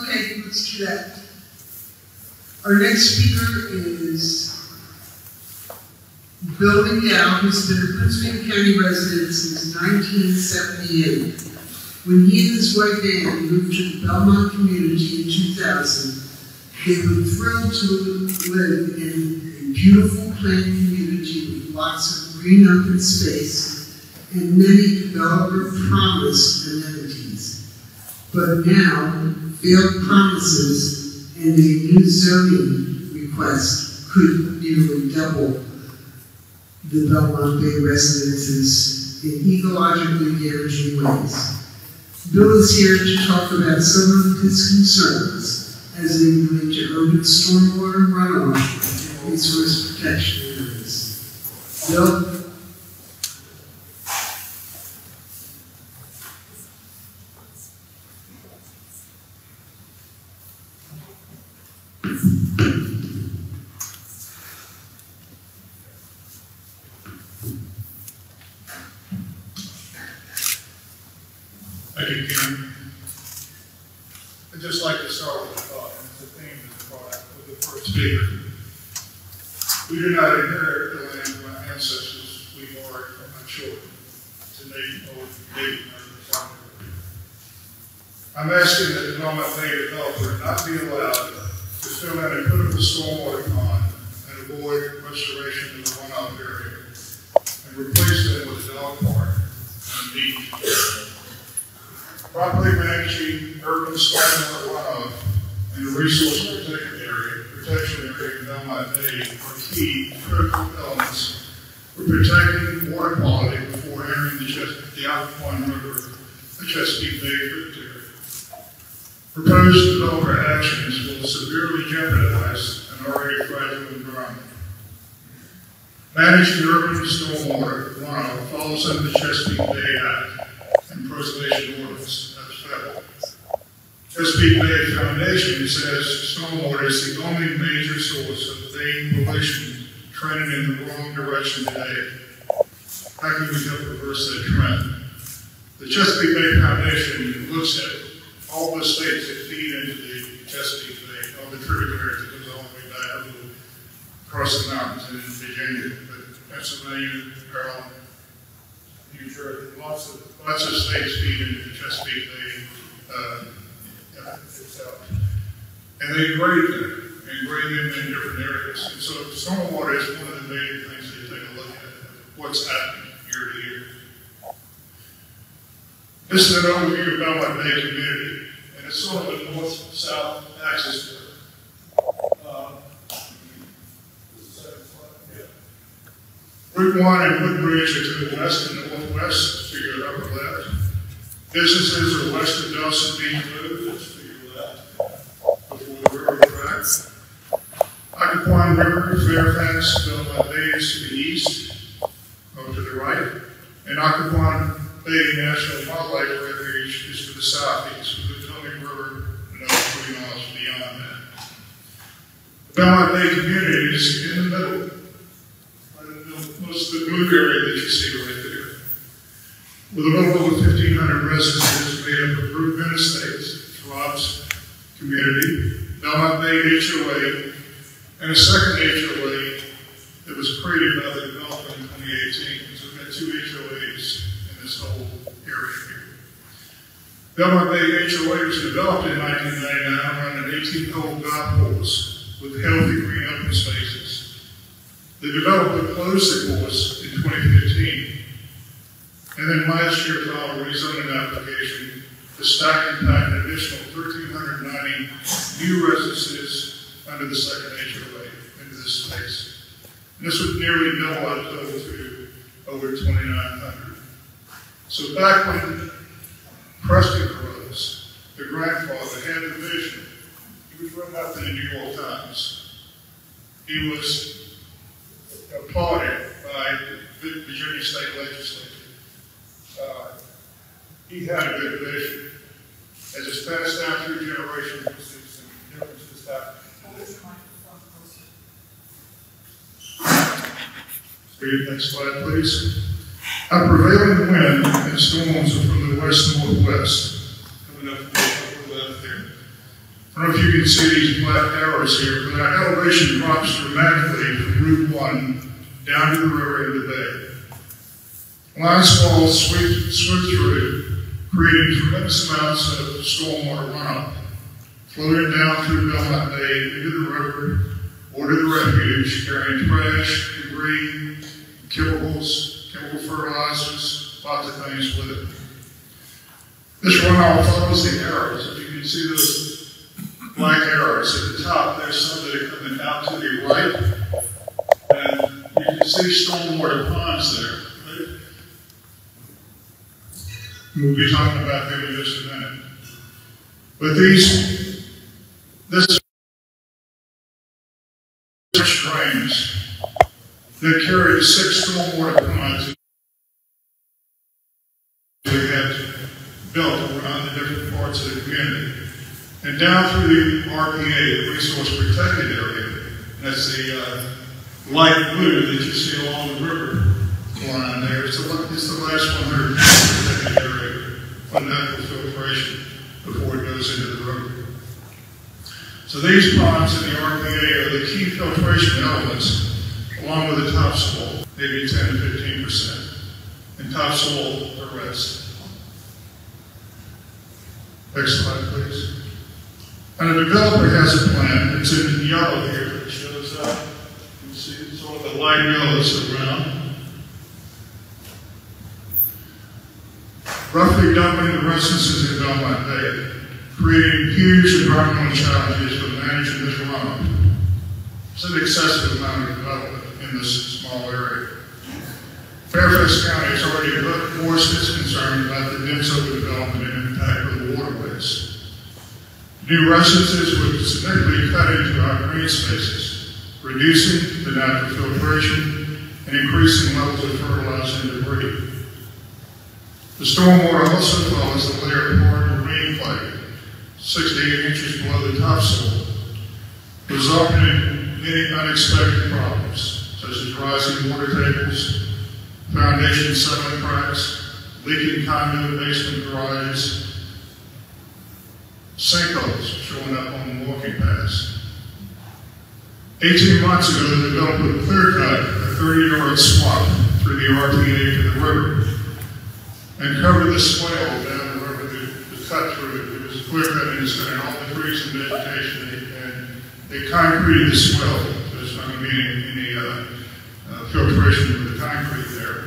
Okay, let's do that. Our next speaker is Bill McDowell, who's been a Prince William County resident since 1978. When he and his wife Ann moved to the Belmont community in 2000, they were thrilled to live in a beautiful planned community with lots of green open space and many developer-promised amenities. But now, failed promises and a new zoning request could nearly double the Belmont Bay residences in ecologically damaging ways. Bill is here to talk about some of his concerns as they relate to urban stormwater runoff and resource protection areas. Bill? Thank you, Kim. I'd just like to start with a thought, and it's a theme that's brought up with the first speaker. We do not inherit the land from our ancestors. We are from our children. It's a native family. I'm asking that the Belmont Bay developer not be allowed to fill in a critical stormwater pond and avoid restoration of the runoff area and replace them with a dog park and beach. Properly managing urban stormwater runoff and the resource protection area in Belmont Bay are key critical elements for protecting water quality before entering the Occoquan River, the Chesapeake Bay tributary. Proposed developer actions will severely jeopardize an already fragile environment. Managing urban stormwater runoff falls under the Chesapeake Bay Act and Preservation Ordinance. That's federal. Chesapeake Bay Foundation says stormwater is the only major source of bay pollution trending in the wrong direction today. How can we help reverse that trend? The Chesapeake Bay Foundation looks at all the states that feed into the Chesapeake Bay, all the tributaries that goes all the way down across the mountains in Virginia, but Pennsylvania, Maryland, New Jersey, lots of states feed into the Chesapeake Bay itself. And they grade them and grade them in different areas. And so stormwater is one of the major things that you take a look at, what's happening year to year. This is an overview of Belmont Bay community, and it's sort of a north-south axis here. Route 1 and Woodbridge are to the west and northwest, to your upper left. Businesses are west of Dawson Beach Road, that's to your left, before the river tracks. Occoquan River, Fairfax, Belmont Bay is to the east, over to the right, and Occoquan Bay National Wildlife Refuge is to the southeast, with the Potomac River another 20 miles beyond that. The Belmont Bay community is in the middle, most of the blue area that you see right there, with a little over 1,500 residences made up of Route estates, Rob's community, Belmont Bay HOA, and a second HOA that was created by the developer in 2018. So we've got 2 HOAs in this whole area here. Belmont Bay HOA was developed in 1999 around an 18-hole golf course with healthy green open spaces. The developer closed the course in 2015, and then last year filed a rezoning application to stack and pack an additional 1,390 new residences under the second HOA into this space. And this would nearly double our total to over 2,900. So back when Preston arose, the grandfather had a vision. He was written up in the New York Times. He was applauded by the Virginia State Legislature. He had a good vision. As it's passed down through generations, we'll see some differences happen. Next slide, please. A prevailing wind and storms are from the west-northwest. Coming up to the upper left there. I don't know if you can see these black arrows here, but our elevation drops dramatically from Route 1 down to the river into the bay. Lines falls sweep through, creating tremendous amounts of stormwater runoff, floating down through Belmont Bay into the river or to the refuge, carrying trash, debris, chemicals, chemical fertilizers, lots of things with it. This runoff follows the arrows. If you can see those black arrows at the top, there's some that are coming out to the right, and you can see stormwater ponds there. We'll be talking about them in just a minute. But this drains that carry 6 stormwater ponds we had built around the different parts of the community. And down through the RPA, the Resource Protected Area, that's the light blue that you see along the river line there. It's the last 100 protected area for natural filtration before it goes into the river. So these ponds in the RPA are the key filtration elements, along with the topsoil, maybe 10 to 15%, and topsoil the rest. Next slide, please. And the developer has a plan. It's in yellow here that shows up. You can see sort of the light yellows around. Roughly doubling the residences in Belmont Bay, creating huge environmental challenges for managing this runoff. It's an excessive amount of development in this small area. Fairfax County has already voiced its concern about the dense overdevelopment and impact of the waterways. New residences would significantly cut into our green spaces, reducing the natural filtration and increasing levels of fertilizer and debris. The stormwater also follows a layer of hard marine clay, 6 to 8 inches below the topsoil, resulting in many unexpected problems, such as rising water tables, foundation settling cracks, leaking conduit basement garages, sinkholes showing up on walking paths. 18 months ago, the developer clear-cut a 30-yard swath through the RPA to the river and covered the swale down the river to cut through it. It was clear-cut and all the trees and vegetation, and they concreted the swale. There's not going to be any filtration with the concrete there.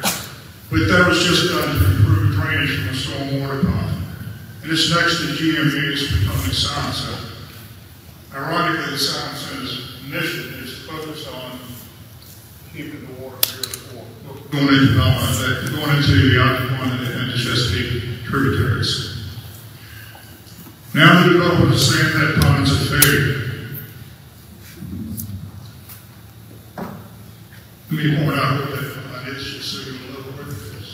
But that was just done to improve drainage from a stormwater pond. And it's next to GMU's Potomac Sound Center. Ironically, the Sound Center's mission is focused on keeping the water pure going into Belmont, going into the Occoquan and the Chesapeake tributaries. Now the developers are saying that pond's a failure. Let me point out what that pond is, just so you know what it is.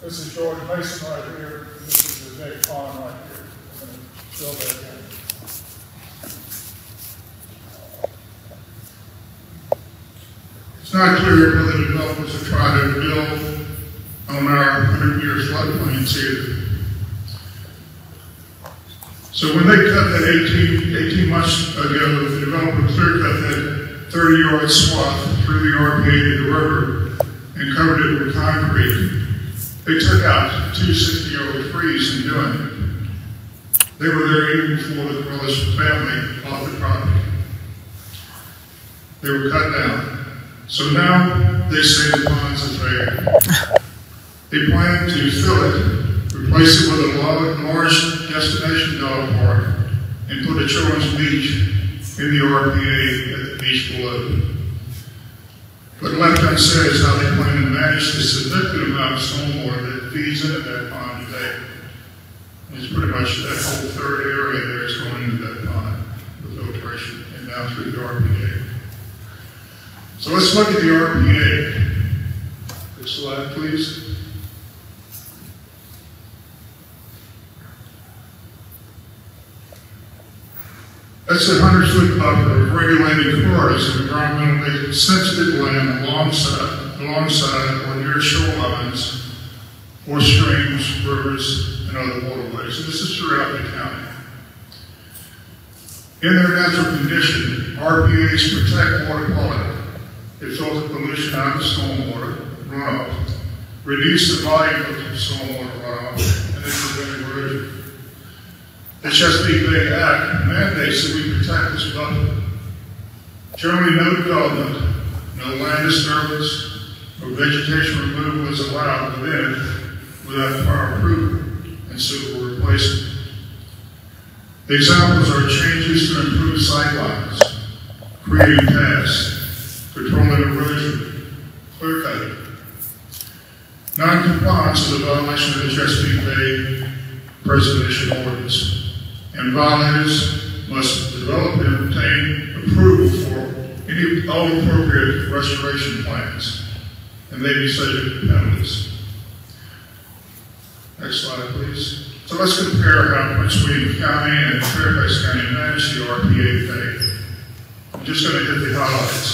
This is George Mason right here, and this is the big pond right here. I'm going to show that again. It's not clear whether the developers are trying to build on our 100-year floodplains here. So when they cut that 18 months ago, the developer clear-cut that 30-yard swath through the RPA to the river and covered it with concrete. They took out 2 60-year-old trees in doing it. They were there even before the Corliss family bought the property. They were cut down. So now they say the pond's a failure. They plan to fill it, replace it with a large destination dog park, and put a children's beach in the RPA at the beach below. But left unsaid is how they plan to manage the significant amount of stormwater that feeds into that pond today. It's pretty much that whole third area there is going into that pond, the filtration, and down through the RPA. So let's look at the RPA. Next slide, please. That's a 100-foot buffer of regulated corridors of environmentally sensitive land alongside or near shorelines or streams, rivers, and other waterways. And this is throughout the county. In their natural condition, RPAs protect water quality. They filter pollution out of stormwater runoff, reduce the volume of stormwater runoff, and they prevent erosion. The Chesapeake Bay Act mandates that we protect this buffer. Generally, no development, no land disturbance, or vegetation removal is allowed within it without prior approval and suitable replacement. The examples are changes to improve sightlines, creating paths, controlling erosion, clear cutting. Non-compliance is a violation of the Chesapeake Bay Preservation Ordinance, and violators must develop and obtain approval for all appropriate restoration plans, and may be subject to penalties. Next slide, please. So let's compare how Prince William County and Fairfax County manage the RPA Bay. I'm just going to hit the highlights.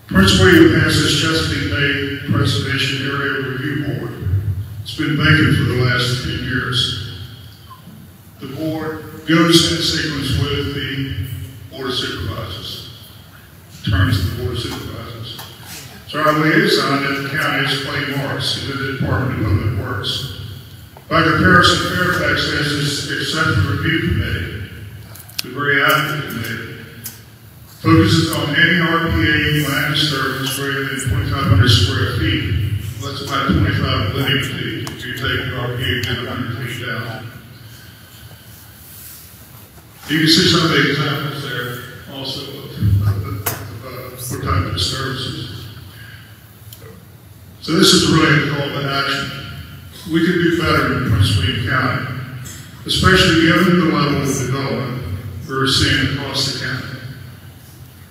Prince William has its Chesapeake Bay Preservation Area Review Board. It's been vacant for the last few years. The board goes in sequence with the Board of Supervisors. terms of the Board of Supervisors. So our liaison at the county is Clay Morris, who's in the Department of Public Works. By comparison, Fairfax has this exceptional review committee, the very active committee, focuses on any RPA land disturbance greater than 2,500 square feet. Well, that's about 25 living feet if you take RPA to 100 feet down. You can see some of the examples there also of what type of disturbances. So this is really a call to action. We could do better in Prince William County, especially given the level of development we're seeing across the county.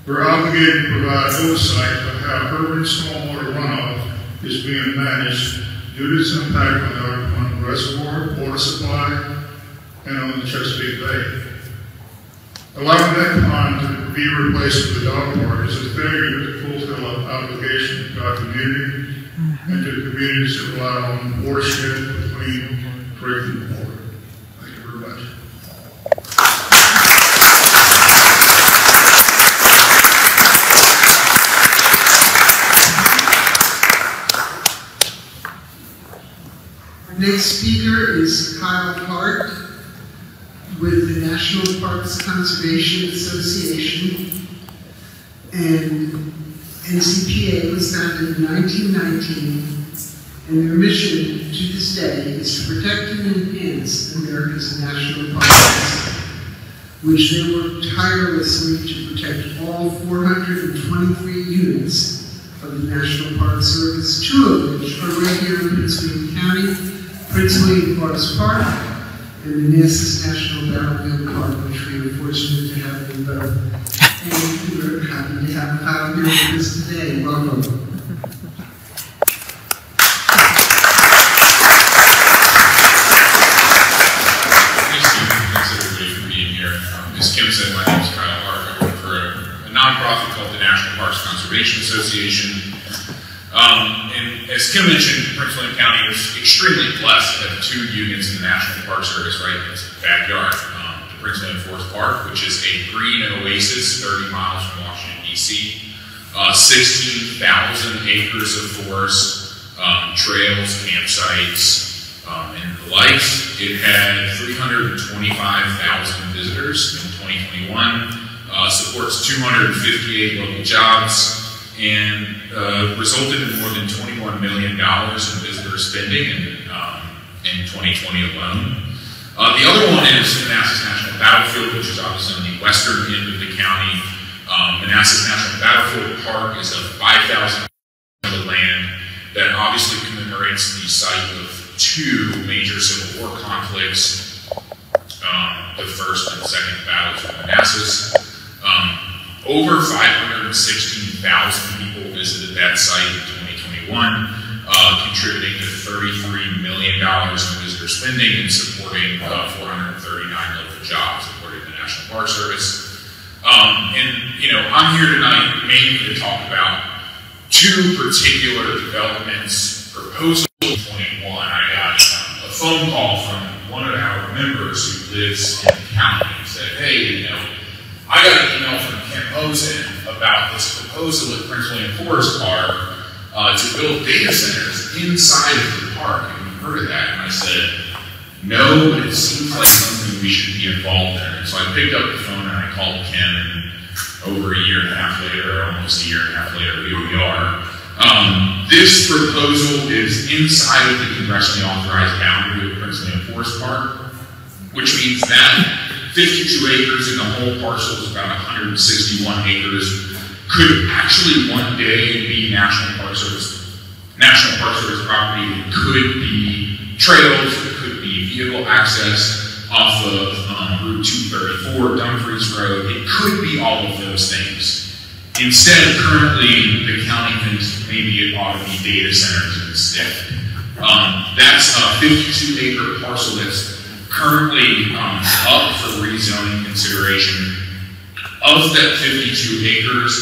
We're obligated to provide oversight of how urban stormwater runoff is being managed due to its impact on the reservoir, water supply, and on the Chesapeake Bay. Allowing that pond to be replaced with a dog park is a failure to fulfill our obligation to our community and to the communities that rely on watershed for clean drinking water. Thank you very much. Our next speaker is Kyle Hart with the National Parks Conservation Association, and NCPA was founded in 1919, and their mission to this day is to protect and enhance America's national parks, which they work tirelessly to protect all 423 units of the National Park Service, 2 of which are right here in Prince William County, Prince William Forest Park, and Manassas National Battlefield Park, which we are fortunate to have in both. And we're happy to have Kyle here with us today. Welcome. Thanks everybody for being here. As Kim said, my name is Kyle Hart. I work for a nonprofit called the National Parks Conservation Association. And as Kim mentioned, Prince William County is extremely blessed to have 2 units in the National Park Service right in its backyard. The Prince William Forest Park, which is a green oasis 30 miles from Washington, D.C. 16,000 acres of forest, trails, campsites, and the likes. It had 325,000 visitors in 2021, supports 258 local jobs, and resulted in more than $21 million in visitor spending in 2020 alone. The other one is Manassas National Battlefield, which is obviously on the western end of the county. Manassas National Battlefield Park is a 5,000 acre land that obviously commemorates the site of 2 major Civil War conflicts, the first and second battles of Manassas. Over 516,000 people visited that site in 2021, contributing to $33 million in visitor spending and supporting 439 local jobs, according to the National Park Service. And, you know, I'm here tonight mainly to talk about 2 particular developments. Proposal 21, I got a phone call from one of our members who lives in the county and said, hey, you know, I got an email from Kim Hosen about this proposal at Prince William Forest Park to build data centers inside of the park. Have you heard of that? And I said, no, but it seems like something we should be involved in. And so I picked up the phone and I called Kim, and over a year and a half later, or almost a year and a half later, here we are. This proposal is inside of the congressionally authorized boundary of Prince William Forest Park, which means that 52 acres in the whole parcel is about 161 acres. Could actually one day be National Park Service property. It could be trails, it could be vehicle access off of Route 234, Dumfries Road. It could be all of those things. Instead, currently, the county thinks maybe it ought to be data centers instead. That's a 52-acre parcel that's currently up for rezoning consideration. Of that 52 acres,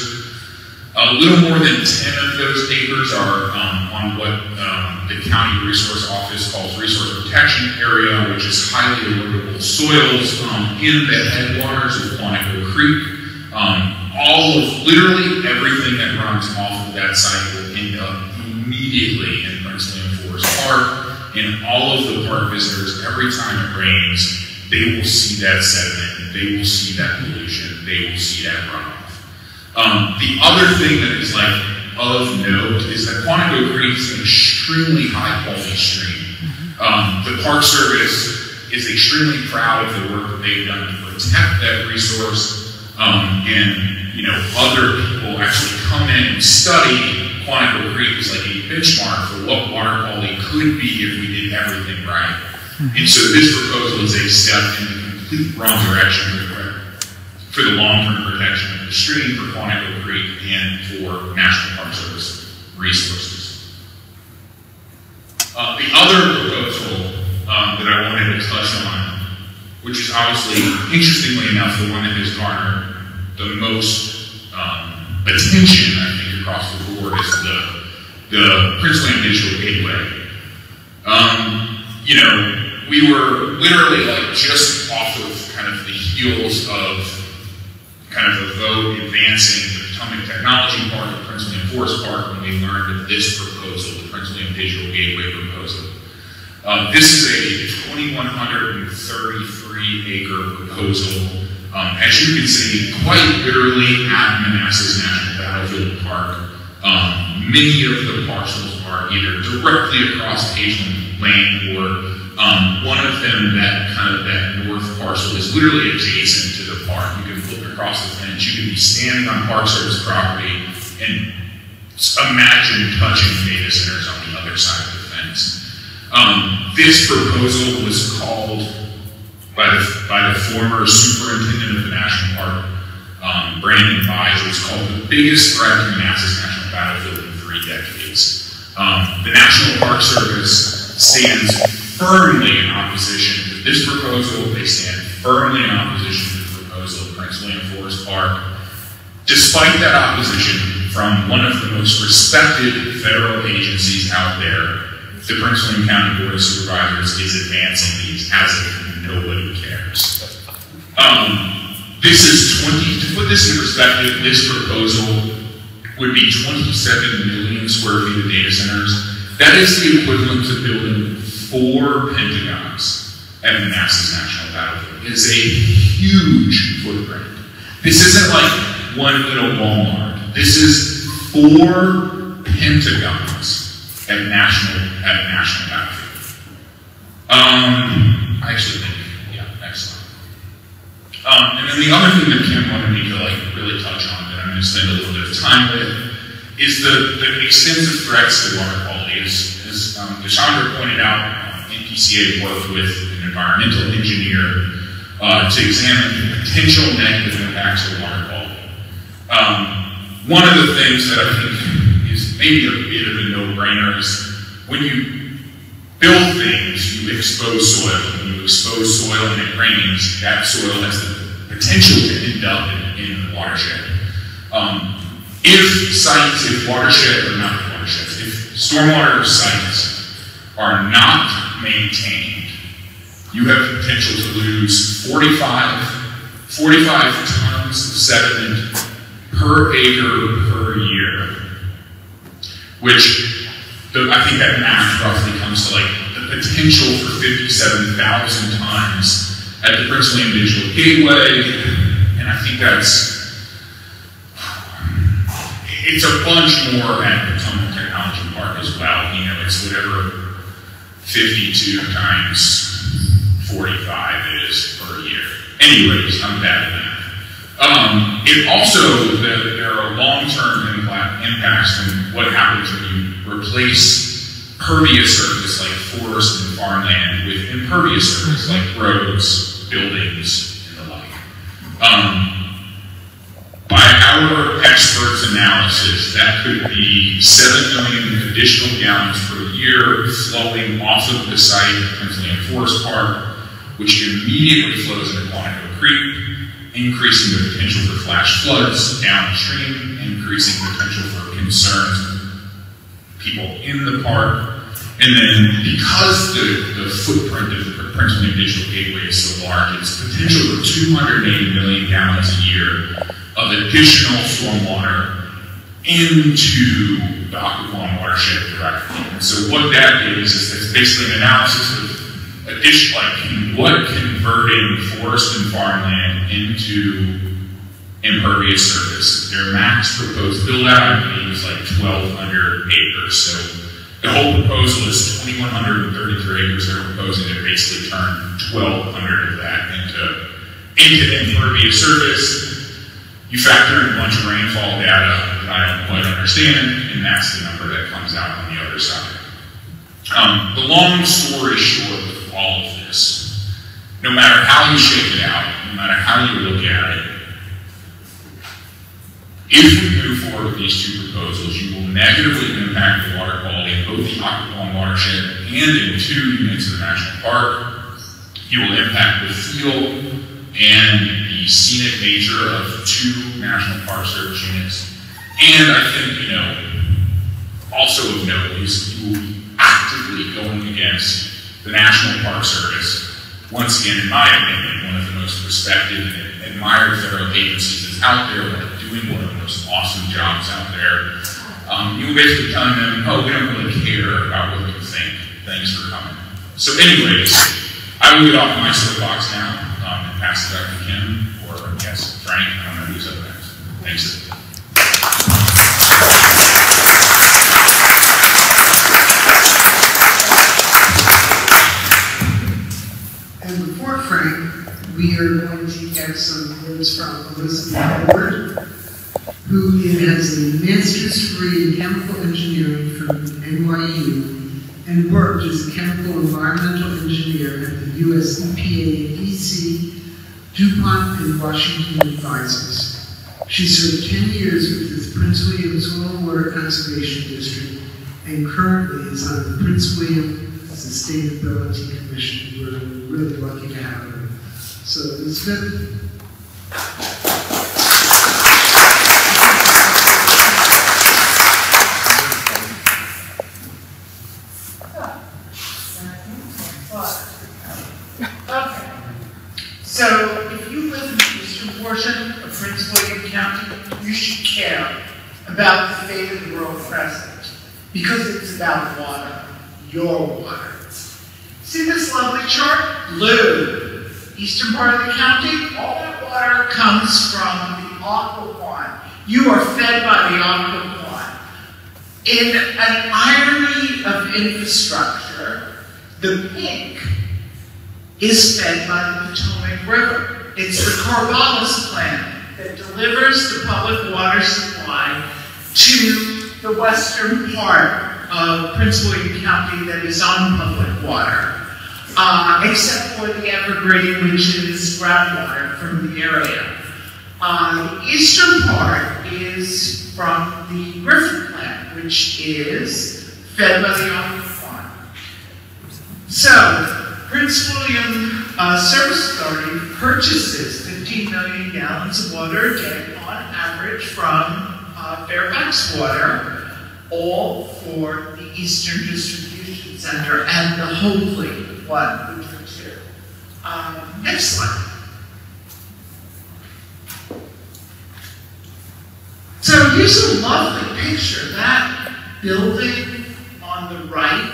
a little more than 10 of those acres are on what the county resource office calls resource protection area, which is highly erodible soils in the headwaters of Quantico Creek. Literally everything that runs off of that site will end up immediately in Prince William Forest Park, and all of the park visitors, every time it rains, they will see that sediment, they will see that pollution, they will see that runoff. The other thing that is like of note is that Quantico Creek is an extremely high quality stream. The Park Service is extremely proud of the work that they've done to protect that resource, and other people actually come in and study Quantico Creek as like a benchmark for what water quality could be if we did everything right. And so this proposal is a step in the complete wrong direction for the long-term protection of the stream, for Quantico Creek, and for National Park Service resources. The other proposal that I wanted to touch on, which is obviously, interestingly enough, the one that has garnered the most attention, I think, across the board, is the Prince William Digital Gateway. We were literally like just off of kind of the heels of kind of a vote advancing the Potomac Technology Park at Prince William Forest Park when we learned of this proposal, the Prince William Digital Gateway proposal. This is a 2,133 acre proposal. As you can see, quite literally at Manassas National Battlefield Park, many of the parcels are either directly across Hageland Lane, or one of them, that north parcel, is literally adjacent to the park. You can look across the fence, you can be standing on Park Service property and imagine touching data centers on the other side of the fence. This proposal was called by the former superintendent of the National Park, Brandon Wise, it was called the biggest threat to Manassas National Battlefield in 3 decades. The National Park Service stands firmly in opposition to this proposal. They stand firmly in opposition to the proposal of Prince William Forest Park. Despite that opposition from one of the most respected federal agencies out there, the Prince William County Board of Supervisors is advancing these as if nobody cares. To put this in perspective, this proposal would be 27 million square feet of data centers. That is the equivalent to building 4 Pentagons at Manassas National Battlefield. It's a huge footprint. This isn't like one little Walmart. This is 4 Pentagons at National Battlefield. I actually think, yeah, next slide. And then the other thing that Kim wanted me to really touch on, that I'm going to spend a little bit of time with, is the extensive threats to water quality. As Deshandra pointed out, NPCA worked with an environmental engineer to examine the potential negative impacts of water quality. One of the things that I think is maybe a bit of a no-brainer is when you build things, you expose soil. When you expose soil and it rains, that soil has the potential to end up in the watershed. If stormwater sites are not maintained, you have the potential to lose 45 tons of sediment per acre per year, which I think that math roughly comes to like the potential for 57,000 tons at the Prince William Digital Gateway, and I think it's a bunch more at the Potomac Technology Park as well. It's whatever 52 times 45 is per year. Anyways, I'm bad at that. It also, there are long-term impacts from what happens when you replace pervious surface like forest and farmland with impervious surface like roads, buildings, and the like. By our experts' analysis, that could be 7 million additional gallons per year flowing off of the site of Prince William Forest Park, which immediately flows into Quantico Creek, increasing the potential for flash floods downstream, increasing the potential for concerns of people in the park. And then because the footprint of the Prince William Digital Gateway is so large, it's potential for 280 million gallons a year of additional stormwater into the Occoquan watershed directly. And so what that is it's basically an analysis of additional, like what converting forest and farmland into impervious surface. Their max proposed build out, I believe, is like 1,200 acres. So the whole proposal is 2,133 acres. They're proposing to basically turn 1,200 of that into impervious surface. You factor in a bunch of rainfall data that I don't quite understand, and that's the number that comes out on the other side. The long story short of all of this, no matter how you shake it out, no matter how you look at it, if we move forward with these two proposals, you will negatively impact the water quality in both the Occoquan watershed and in 2 units of the national park. You will impact the feel and the scenic nature of 2 national park service units. And I think, also of note is you will be actively going against the National Park Service. Once again, in my opinion, one of the most respected and admired federal agencies that's out there, doing one of the most awesome jobs out there. You basically telling them, oh, we don't really care about what you think. Thanks for coming. So anyways, I will get off my soapbox now and pass it back to Kim, or yes, Frank, I don't know who's up next. Thanks. And before Frank, we are going to get some words from Elizabeth Ward, who has a master's degree in chemical engineering from NYU and worked as a chemical environmental engineer at the US EPA in DC, DuPont, and Washington advisors. She served 10 years with the Prince William Soil and Water Conservation District and currently is on the Prince William Sustainability Commission. We're really lucky to have her. So, Elizabeth. Okay. So, if you live in the eastern portion of Prince William County, you should care about the fate of the rural crescent because it's about water, your water. See this lovely chart? Blue. Eastern part of the county, all that water comes from the Occoquan. You are fed by the Occoquan. In an irony of infrastructure, the pink is fed by the Potomac River. It's the Corvallis plant that delivers the public water supply to the western part of Prince William County that is on public water. Except for the Evergreen, which is groundwater from the area. The eastern part is from the Griffith plant, which is fed by the Occoquan. So, Prince William Service Authority purchases 15 million gallons of water a day on average from Fairfax Water, all for the Eastern Distribution Center and the Hoadley one, which are 2. Next slide. So here's a lovely picture. That building on the right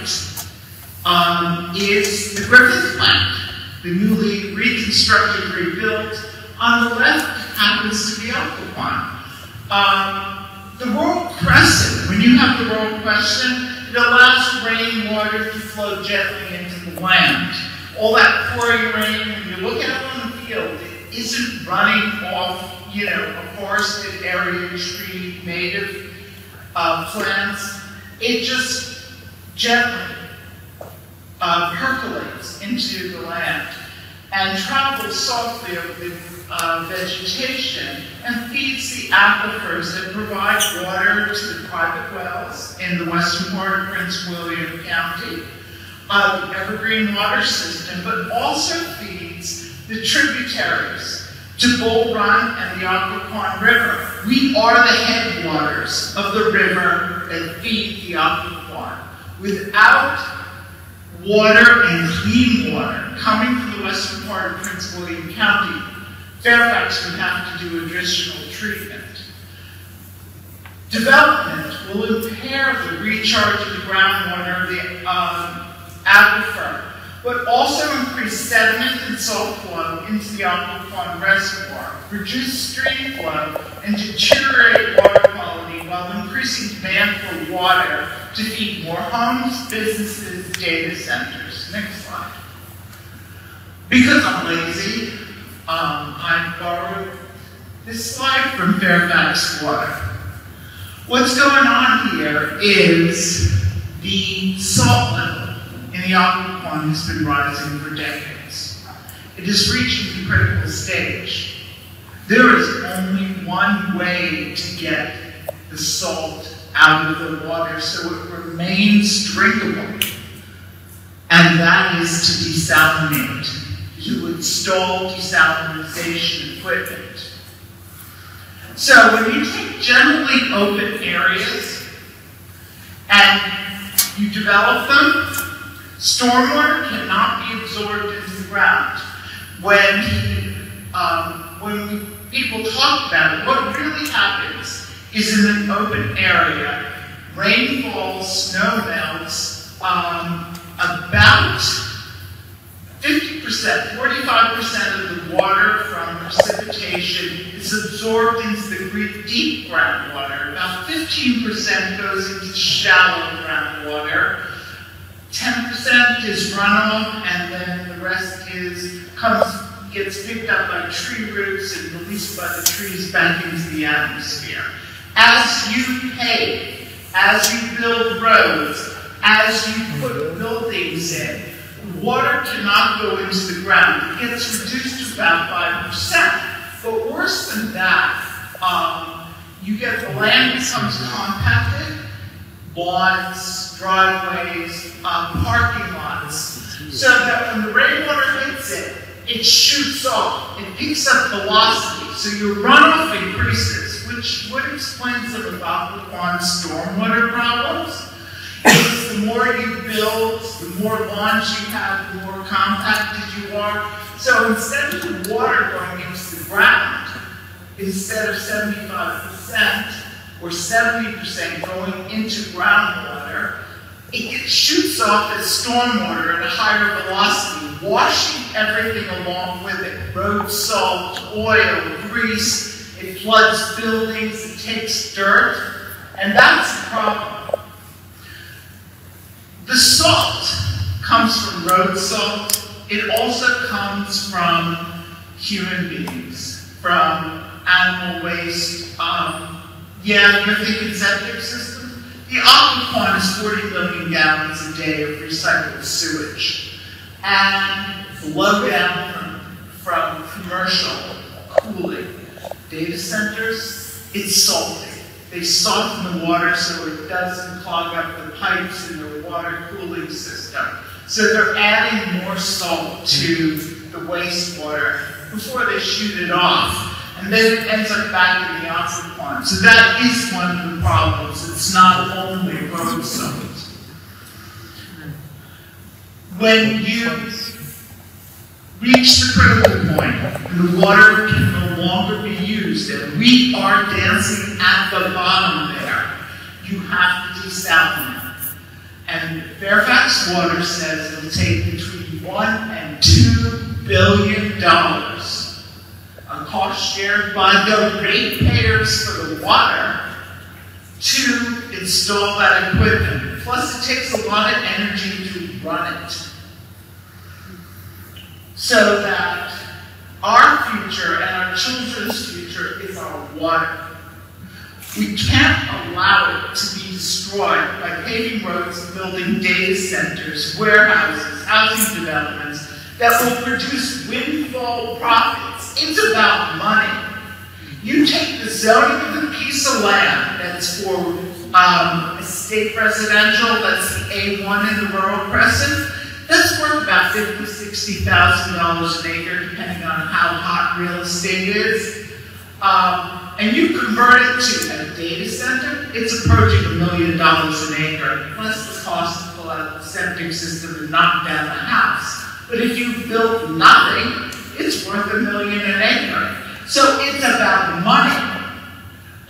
is the Griffith plant, the newly reconstructed, rebuilt. On the left happens to be Occoquan. The rural crescent, when you have the rural crescent, it allows rainwater to flow gently into the land. All that pouring rain, when you look at it on the field, it isn't running off, a forested area, tree, native plants. It just gently percolates into the land and travels softly over the vegetation and feeds the aquifers that provide water to the private wells in the western part of Prince William County, the Evergreen water system, but also feeds the tributaries to Bull Run and the Occoquan River. We are the headwaters of the river that feed the Occoquan. Without water and clean water coming from the western part of Prince William County, Fairfax would have to do additional treatment. Development will impair the recharge of the groundwater, the aquifer, but also increase sediment and salt flow into the aquifer reservoir, reduce stream flow, and deteriorate water quality while increasing demand for water to feed more homes, businesses, data centers. Next slide. Because I'm lazy, I borrowed this slide from Fairfax Water. What's going on here is the salt level in the aquifer has been rising for decades. It is reaching the critical stage. There is only one way to get the salt out of the water so it remains drinkable, and that is to desalinate, to install desalination equipment. So when you take generally open areas and you develop them, stormwater cannot be absorbed into the ground. When people talk about it, what really happens is in an open area, rain falls, snow melts, about 50%, 45% of the water from precipitation is absorbed into the deep groundwater. About 15% goes into shallow groundwater. 10% is runoff, and then the rest gets picked up by tree roots and released by the trees back into the atmosphere. As you pave, as you build roads, as you put buildings in, water cannot go into the ground. It gets reduced to about 5%. But worse than that, you get the land becomes compacted, lawns, driveways, parking lots, so that when the rainwater hits it, it shoots off. It picks up velocity, so your runoff increases, which would explain some of Aquaquan's stormwater problems. Because the more you build, the more lawns you have, the more compacted you are. So instead of the water going into the ground, instead of 75% or 70% going into groundwater, it shoots off as stormwater at a higher velocity, washing everything along with it. Road salt, oil, grease, it floods buildings, it takes dirt, and that's the problem. The salt comes from road salt. It also comes from human beings, from animal waste. You're thinking septic system? The Aquaquan is 40 million gallons a day of recycled sewage. And flow down from commercial cooling data centers, it's salty. They soften the water so it doesn't clog up the pipes in the water cooling system. So they're adding more salt to the wastewater before they shoot it off. And then it ends up back in the Aquaquan. So that is one of the problems. It's not only road salt. When you reach the critical point, and the water can no longer be used, and we are dancing at the bottom there, you have to desalinate. And Fairfax Water says it'll take between $1 and $2 billion, a cost shared by the ratepayers for the water, to install that equipment. Plus, it takes a lot of energy to run it. So that our future and our children's future is our water. We can't allow it to be destroyed by paving roads and building data centers, warehouses, housing developments that will produce windfall profits. It's about money. You take the zoning of a piece of land that's for estate residential, that's the A1 in the rural crescent, that's worth about $50,000 to $60,000 an acre, depending on how hot real estate is. And you convert it to a data center, it's approaching $1 million an acre, plus the cost to pull out the septic system and knock down the house. But if you built nothing, it's worth $1 million an acre.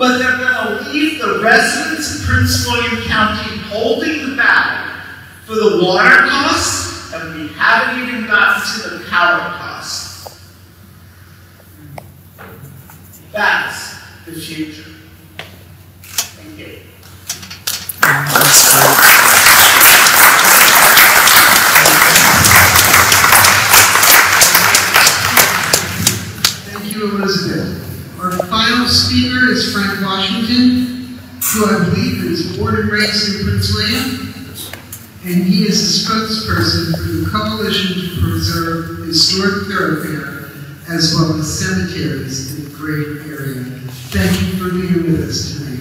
but they're going to leave the residents of Prince William County holding the bag for the water costs, and we haven't even gotten to the power costs. That's the future. Thank you. Thank you, Elizabeth. Our final speaker is Frank Washington, who I believe is born and raised in Prince William, and he is the spokesperson for the Coalition to Preserve Historic Thoroughfare as well as cemeteries in the greater area. Thank you for being with us tonight.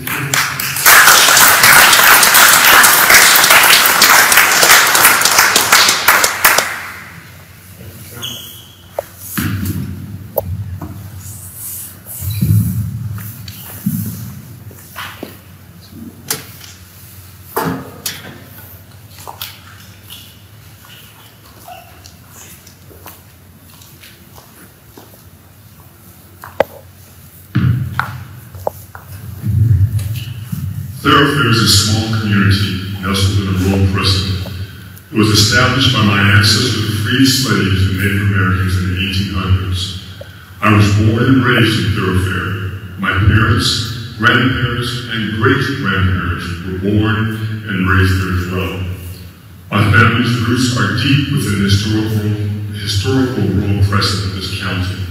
Thoroughfare is a small community nestled in a rural crescent. It was established by my ancestors who freed slaves and Native Americans in the 1800s. I was born and raised in Thoroughfare. My parents, grandparents, and great-grandparents were born and raised there as well. My family's roots are deep within the historical rural crescent of this county.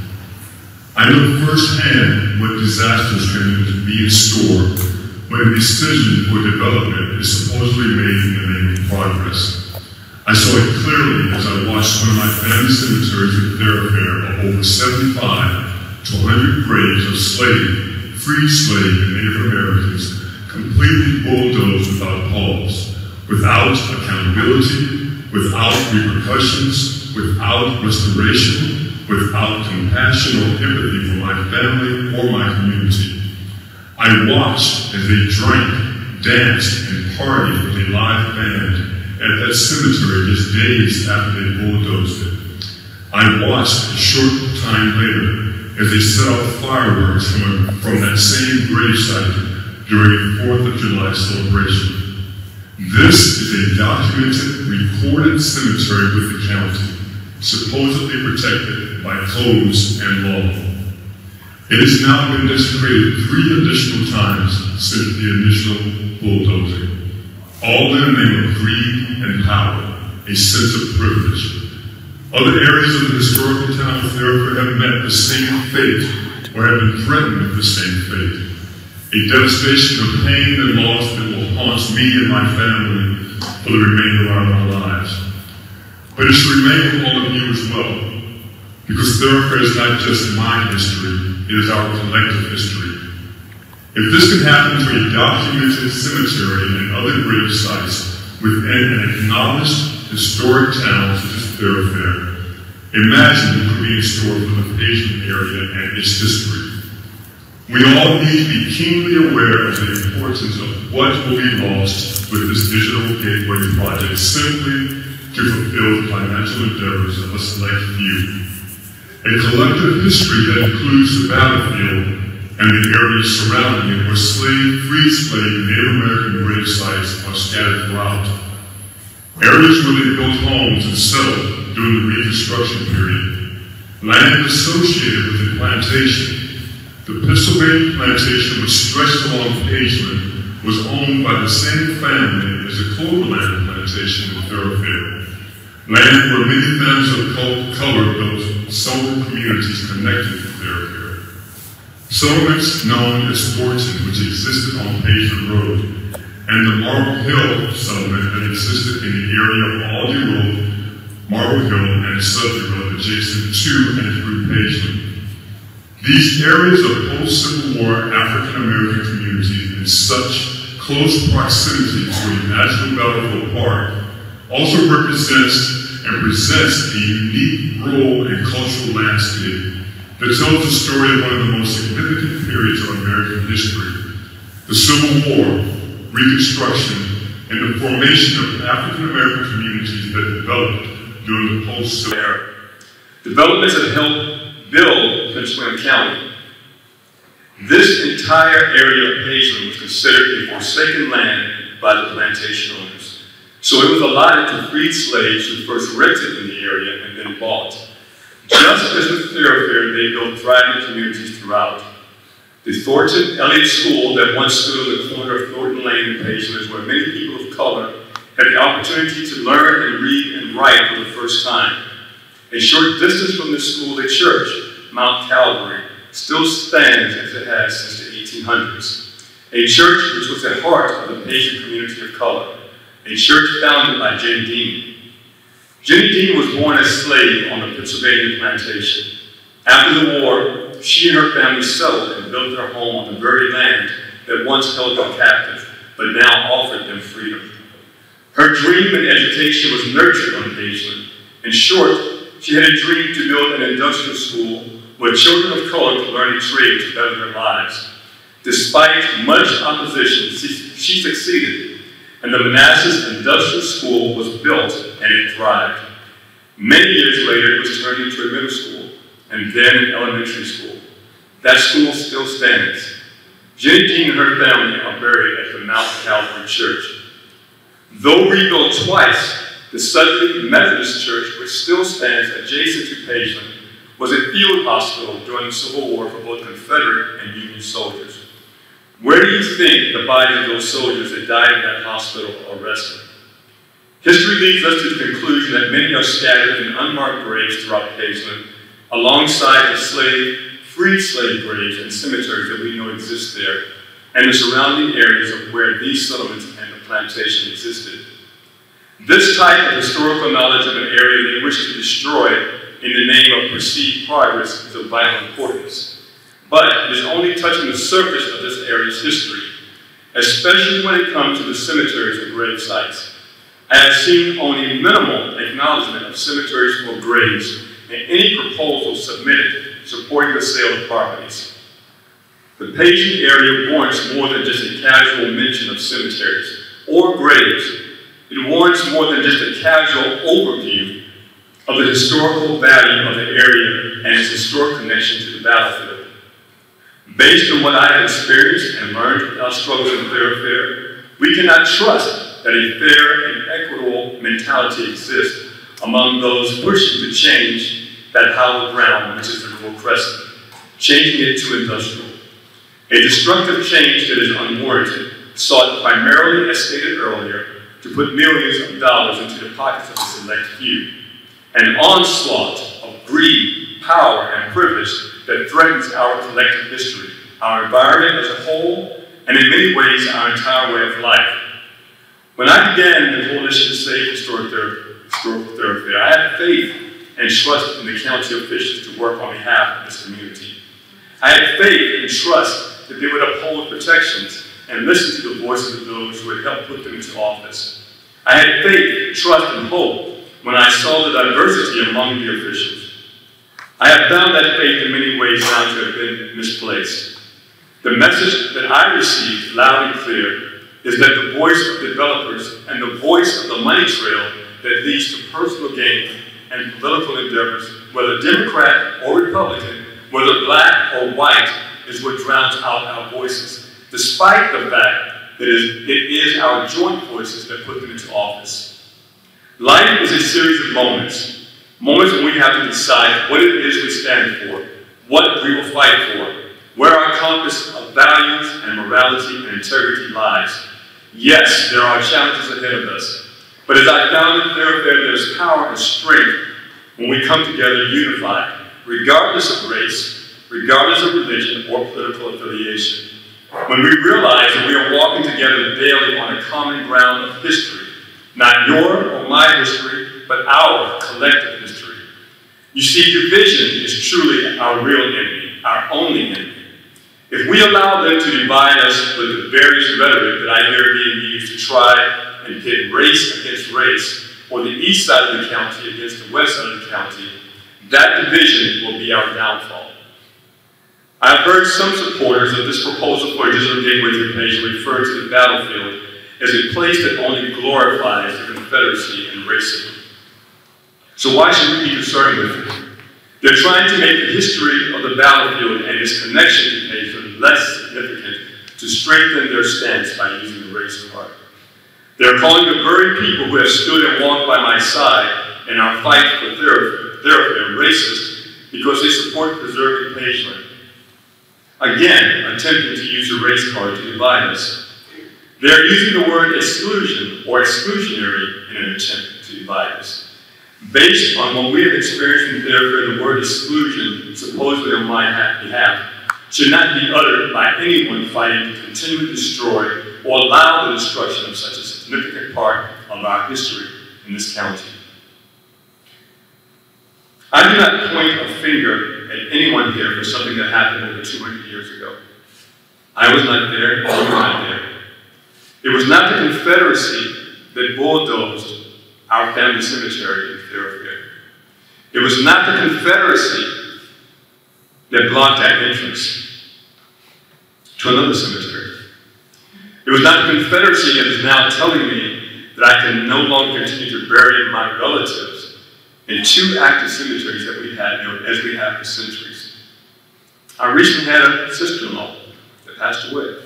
I know firsthand what disasters can be in store when a decision for development is supposedly made in the name of progress. I saw it clearly as I watched one of my family cemeteries in Thoroughfare of over 75 to 100 graves of freed slave and Native Americans completely bulldozed without pause, without accountability, without repercussions, without restoration, without compassion or empathy for my family or my community. I watched as they drank, danced, and partied with a live band at that cemetery just days after they bulldozed it. I watched a short time later as they set off fireworks from that same gravesite during the 4th of July celebration. This is a documented, recorded cemetery with the county, supposedly protected by codes and law. It has now been desecrated 3 additional times since the initial bulldozing, all in the name of greed and power, a sense of privilege. Other areas of the historical town of Thoroughfare have met the same fate or have been threatened with the same fate. A devastation of pain and loss that will haunt me and my family for the remainder of our lives. But it should remain with all of you as well, because Thoroughfare is not just my history, it is our collective history. If this can happen to a documented cemetery and other grave sites within an acknowledged historic town such as Thoroughfare, imagine what could be in store for the Asian area and its history. We all need to be keenly aware of the importance of what will be lost with this digital gateway project simply to fulfill the financial endeavors of a select few. A collective history that includes the battlefield and the areas surrounding it where freed slave and Native American grave sites are scattered throughout. Areas where they built homes and settled during the Reconstruction period. Land associated with the plantation. The Pennsylvania plantation which stretched along Pageland was owned by the same family as the Cloverland plantation in Thoroughfare. Land where many families of color built several communities connected to Thoroughfare. Settlements known as Thornton, which existed on Pageland Road, and the Marble Hill settlement that existed in the area of Aldi Road, Marble Hill, and Sudley Road adjacent to and through Pageland. These areas of post-Civil War African-American communities in such close proximity to a national battlefield park also represents and presents a unique rural and cultural landscape that tells the story of one of the most significant periods of American history, the Civil War, Reconstruction, and the formation of African-American communities that developed during the post-Civil War. Developments have helped build Prince William County. This entire area of Pageland was considered a forsaken land by the plantation owners. So it was allotted to freed slaves who first rented in the area and then bought. Just as with Thoroughfare, they built thriving communities throughout. The Thornton Elliott School that once stood on the corner of Thornton Lane in Pageland is where many people of color had the opportunity to learn and read and write for the first time. A short distance from the school, a church, Mount Calvary, still stands as it has since the 1800s. A church which was the heart of the Pageland community of color. A church founded by Jenny Dean. Jenny Dean was born as a slave on the Pennsylvania plantation. After the war, she and her family settled and built their home on the very land that once held them captive, but now offered them freedom. Her dream in education was nurtured on Pageland. In short, she had a dream to build an industrial school where children of color could learn a trade to better their lives. Despite much opposition, she succeeded, and the Manassas Industrial School was built and it thrived. Many years later, it was turned into a middle school, and then an elementary school. That school still stands. Jenny Dean and her family are buried at the Mount Calvary Church. Though rebuilt twice, the Sudley Methodist Church, which still stands adjacent to Pageland, was a field hospital during the Civil War for both Confederate and Union soldiers. Where do you think the bodies of those soldiers that died in that hospital are resting? History leads us to the conclusion that many are scattered in unmarked graves throughout Pageland, alongside the free slave graves and cemeteries that we know exist there, and the surrounding areas of where these settlements and the plantation existed. This type of historical knowledge of an area they wish to destroy in the name of perceived progress is of vital importance. But it is only touching the surface of this area's history, especially when it comes to the cemeteries and grave sites. I have seen only minimal acknowledgement of cemeteries or graves in any proposal submitted supporting the sale of properties. The Pageland area warrants more than just a casual mention of cemeteries or graves. It warrants more than just a casual overview of the historical value of the area and its historic connection to the battlefield. Based on what I have experienced and learned with our struggles in Thoroughfare, we cannot trust that a fair and equitable mentality exists among those pushing to change that hallowed ground, which is the Rural Crescent, changing it to industrial. A destructive change that is unwarranted, sought primarily, as stated earlier, to put millions of dollars into the pockets of a select few. An onslaught of greed, power, and privilege that threatens our collective history, our environment as a whole, and in many ways, our entire way of life. When I began the Coalition to Save Historic Thoroughfare, I had faith and trust in the county officials to work on behalf of this community. I had faith and trust that they would uphold protections and listen to the voices of those who had helped put them into office. I had faith, trust, and hope when I saw the diversity among the officials. I have found that faith in many ways now to have been misplaced. The message that I received loud and clear is that the voice of developers and the voice of the money trail that leads to personal gain and political endeavors, whether Democrat or Republican, whether black or white, is what drowns out our voices, despite the fact that it is our joint voices that put them into office. Life is a series of moments when we have to decide what it is we stand for, what we will fight for, where our compass of values and morality and integrity lies. Yes, there are challenges ahead of us, but as I found in Thoroughfare, there's power and strength when we come together unified, regardless of race, regardless of religion or political affiliation. When we realize that we are walking together daily on a common ground of history, not your or my history, but our collective history. You see, division is truly our real enemy, our only enemy. If we allow them to divide us with the various rhetoric that I hear being used to try and pit race against race, or the east side of the county against the west side of the county, that division will be our downfall. I have heard some supporters of this proposal for a digital gateway to Pageland refer to the battlefield as a place that only glorifies the Confederacy and racism. So why should we be concerned with it? They're trying to make the history of the battlefield and its connection to Pageland less significant to strengthen their stance by using the race card. They're calling the very people who have stood and walked by my side in our fight for thoroughfare racist because they support preserving Pageland. Again, attempting to use the race card to divide us. They're using the word exclusion or exclusionary in an attempt to divide us. Based on what we have experienced in thoroughfare, the word exclusion, supposedly on my behalf, should not be uttered by anyone fighting to continually destroy or allow the destruction of such a significant part of our history in this county. I do not point a finger at anyone here for something that happened over 200 years ago. I was not there, you were not there. It was not the Confederacy that bulldozed our family cemetery in thoroughfare. It was not the Confederacy that blocked that entrance to another cemetery. It was not the Confederacy that is now telling me that I can no longer continue to bury my relatives in 2 active cemeteries that we had, as we have for centuries. I recently had a sister-in-law that passed away.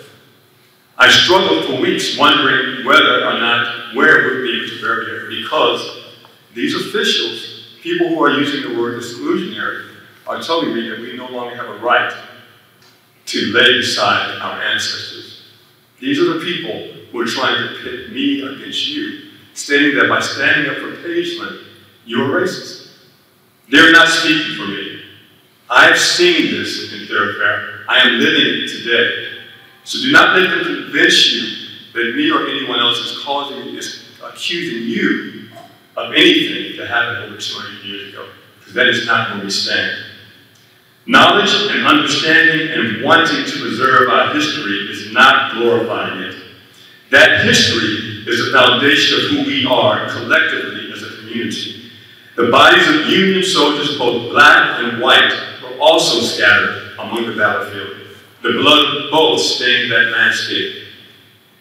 I struggled for weeks wondering whether or not where we'd be able to bury her, because these officials, people who are using the word exclusionary, are telling me that we no longer have a right to lay beside our ancestors. These are the people who are trying to pit me against you, stating that by standing up for Pageland, you're racist. They're not speaking for me. I've seen this in thoroughfare. I am living it today. So do not let them convince you that me or anyone else is accusing you of anything that happened over 200 years ago, because that is not where we stand. Knowledge and understanding and wanting to preserve our history is not glorifying it. That history is the foundation of who we are collectively as a community. The bodies of Union soldiers, both black and white, were also scattered among the battlefield. The blood of both stained that landscape.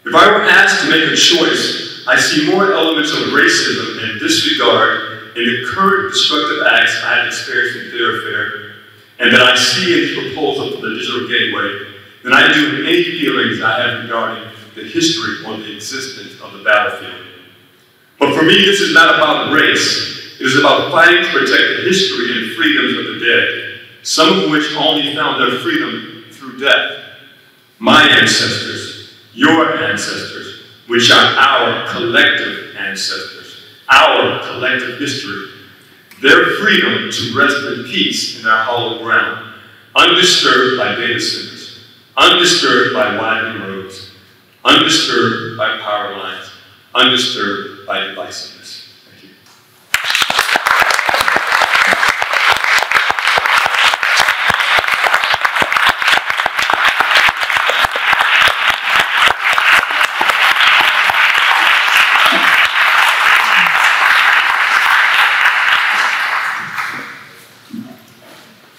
If I were asked to make a choice, I see more elements of racism and disregard in the current destructive acts I have experienced in thoroughfare, and that I see in the proposal for the digital gateway, than I do in any feelings I have regarding the history or the existence of the battlefield. But for me, this is not about race. It is about fighting to protect the history and freedoms of the dead, some of which only found their freedom through death. My ancestors, your ancestors, which are our collective ancestors, our collective history, their freedom to rest in peace in our hollow ground, undisturbed by data centers, undisturbed by widening roads, undisturbed by power lines, undisturbed by divisiveness. Thank you.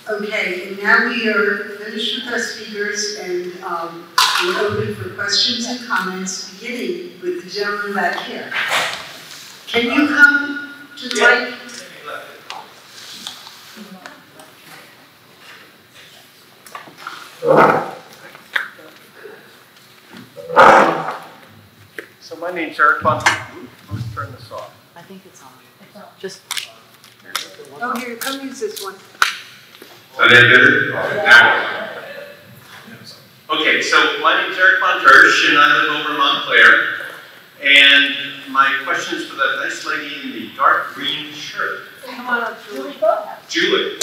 Okay, and now we are finished with our speakers, and we're open for questions and comments, beginning with the gentleman back here. Can you come to the mic? So my name's Eric Von. Let's turn this off. I think it's on. It's on. Just. Oh, here, come use this one. So that good? Okay, so my name's Eric Von Tersch, and I live over in Montclair. And my question is for that nice lady in the dark green shirt. Come on up, Julie. Julie.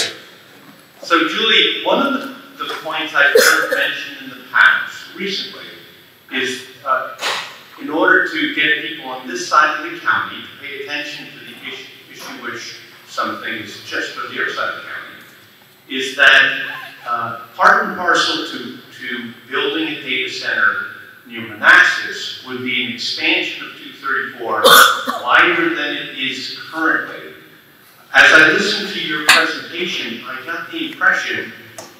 So Julie, one of the points I've heard mentioned in the past, recently, is in order to get people on this side of the county to pay attention to the issue which some things just for the other side of the county, is that part and parcel to building a data center near Manassas would be an expansion of 234 wider than it is currently. As I listened to your presentation, I got the impression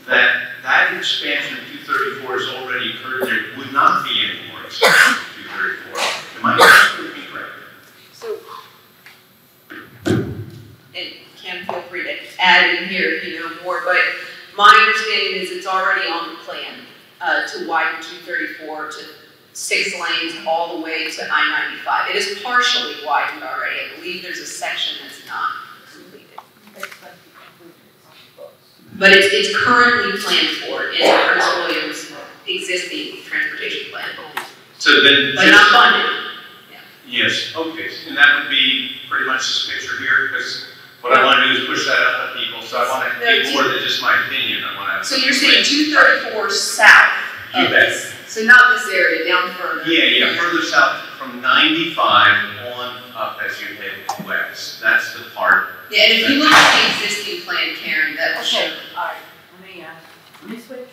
that that expansion of 234 has already occurred. There would not be any more expansion of 234. Am I absolutely correct? So, and Kim, feel free to add in here if you know more, but my understanding is it's already on the plan. to widen 234 to 6 lanes all the way to I-95. It is partially widened already. I believe there's a section that's not completed. But it's currently planned for in Prince William's existing transportation plan. So then, but not funded. Yeah. Yes, okay, and that would be pretty much this picture here, because what I want to do is push that out to people, so I want to get more than just my opinion. I want to. So you're saying 234 south of this, so not this area, down further. Yeah, further south from 95 on up as you head west. That's the part. Yeah, and if you look at the existing plan, Karen, that will show. All right, let me switch.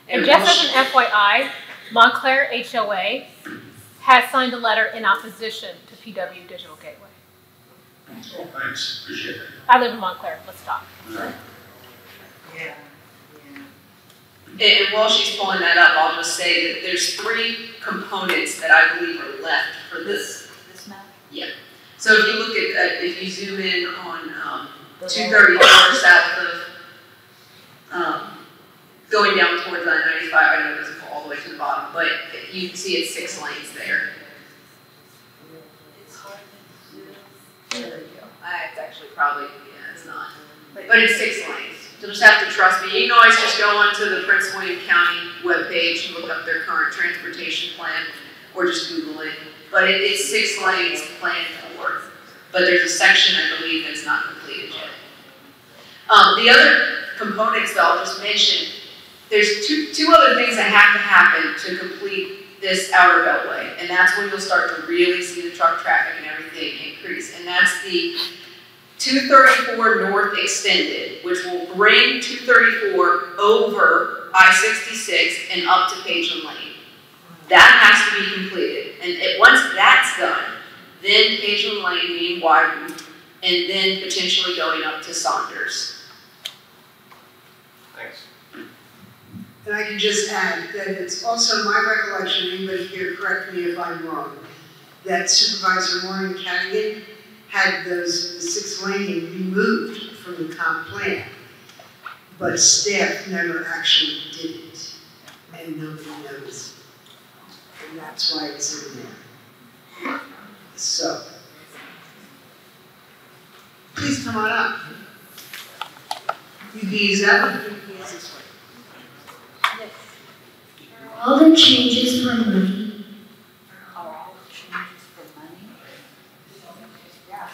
And just as an FYI, Montclair HOA has signed a letter in opposition to PW Digital Gateway. Oh, thanks, appreciate it. I live in Montclair, let's talk. Yeah. And while she's pulling that up, I'll just say that there's 3 components that I believe are left for this. This map? Yeah. So if you look at, if you zoom in on 234 south of, going down towards I-95, I know it doesn't go all the way to the bottom, but you can see it's 6 lanes there. There we go. It's actually probably, yeah, it's not. But it's 6 lanes. You'll just have to trust me. You can always just go onto the Prince William County webpage and look up their current transportation plan, or just Google it. But it's 6 lanes planned for. But there's a section, I believe, that's not completed yet. The other components that I'll just mention, there's two other things that have to happen to complete this outer beltway, and that's when you'll start to really see the truck traffic and everything increase, and that's the 234 North Extended, which will bring 234 over I-66 and up to Pageland Lane. That has to be completed, and once that's done, then Pageland Lane being widened, and then potentially going up to Saunders. Thanks. And I can just add that it's also my recollection, anybody here correct me if I'm wrong, that Supervisor Maureen Cadigan had the 6 laning removed from the comp plan, but staff never actually did it, and nobody knows. And that's why it's in there. So, please come on up. You can use that one, you can use this one. All the changes for money. All the changes for money? Yeah.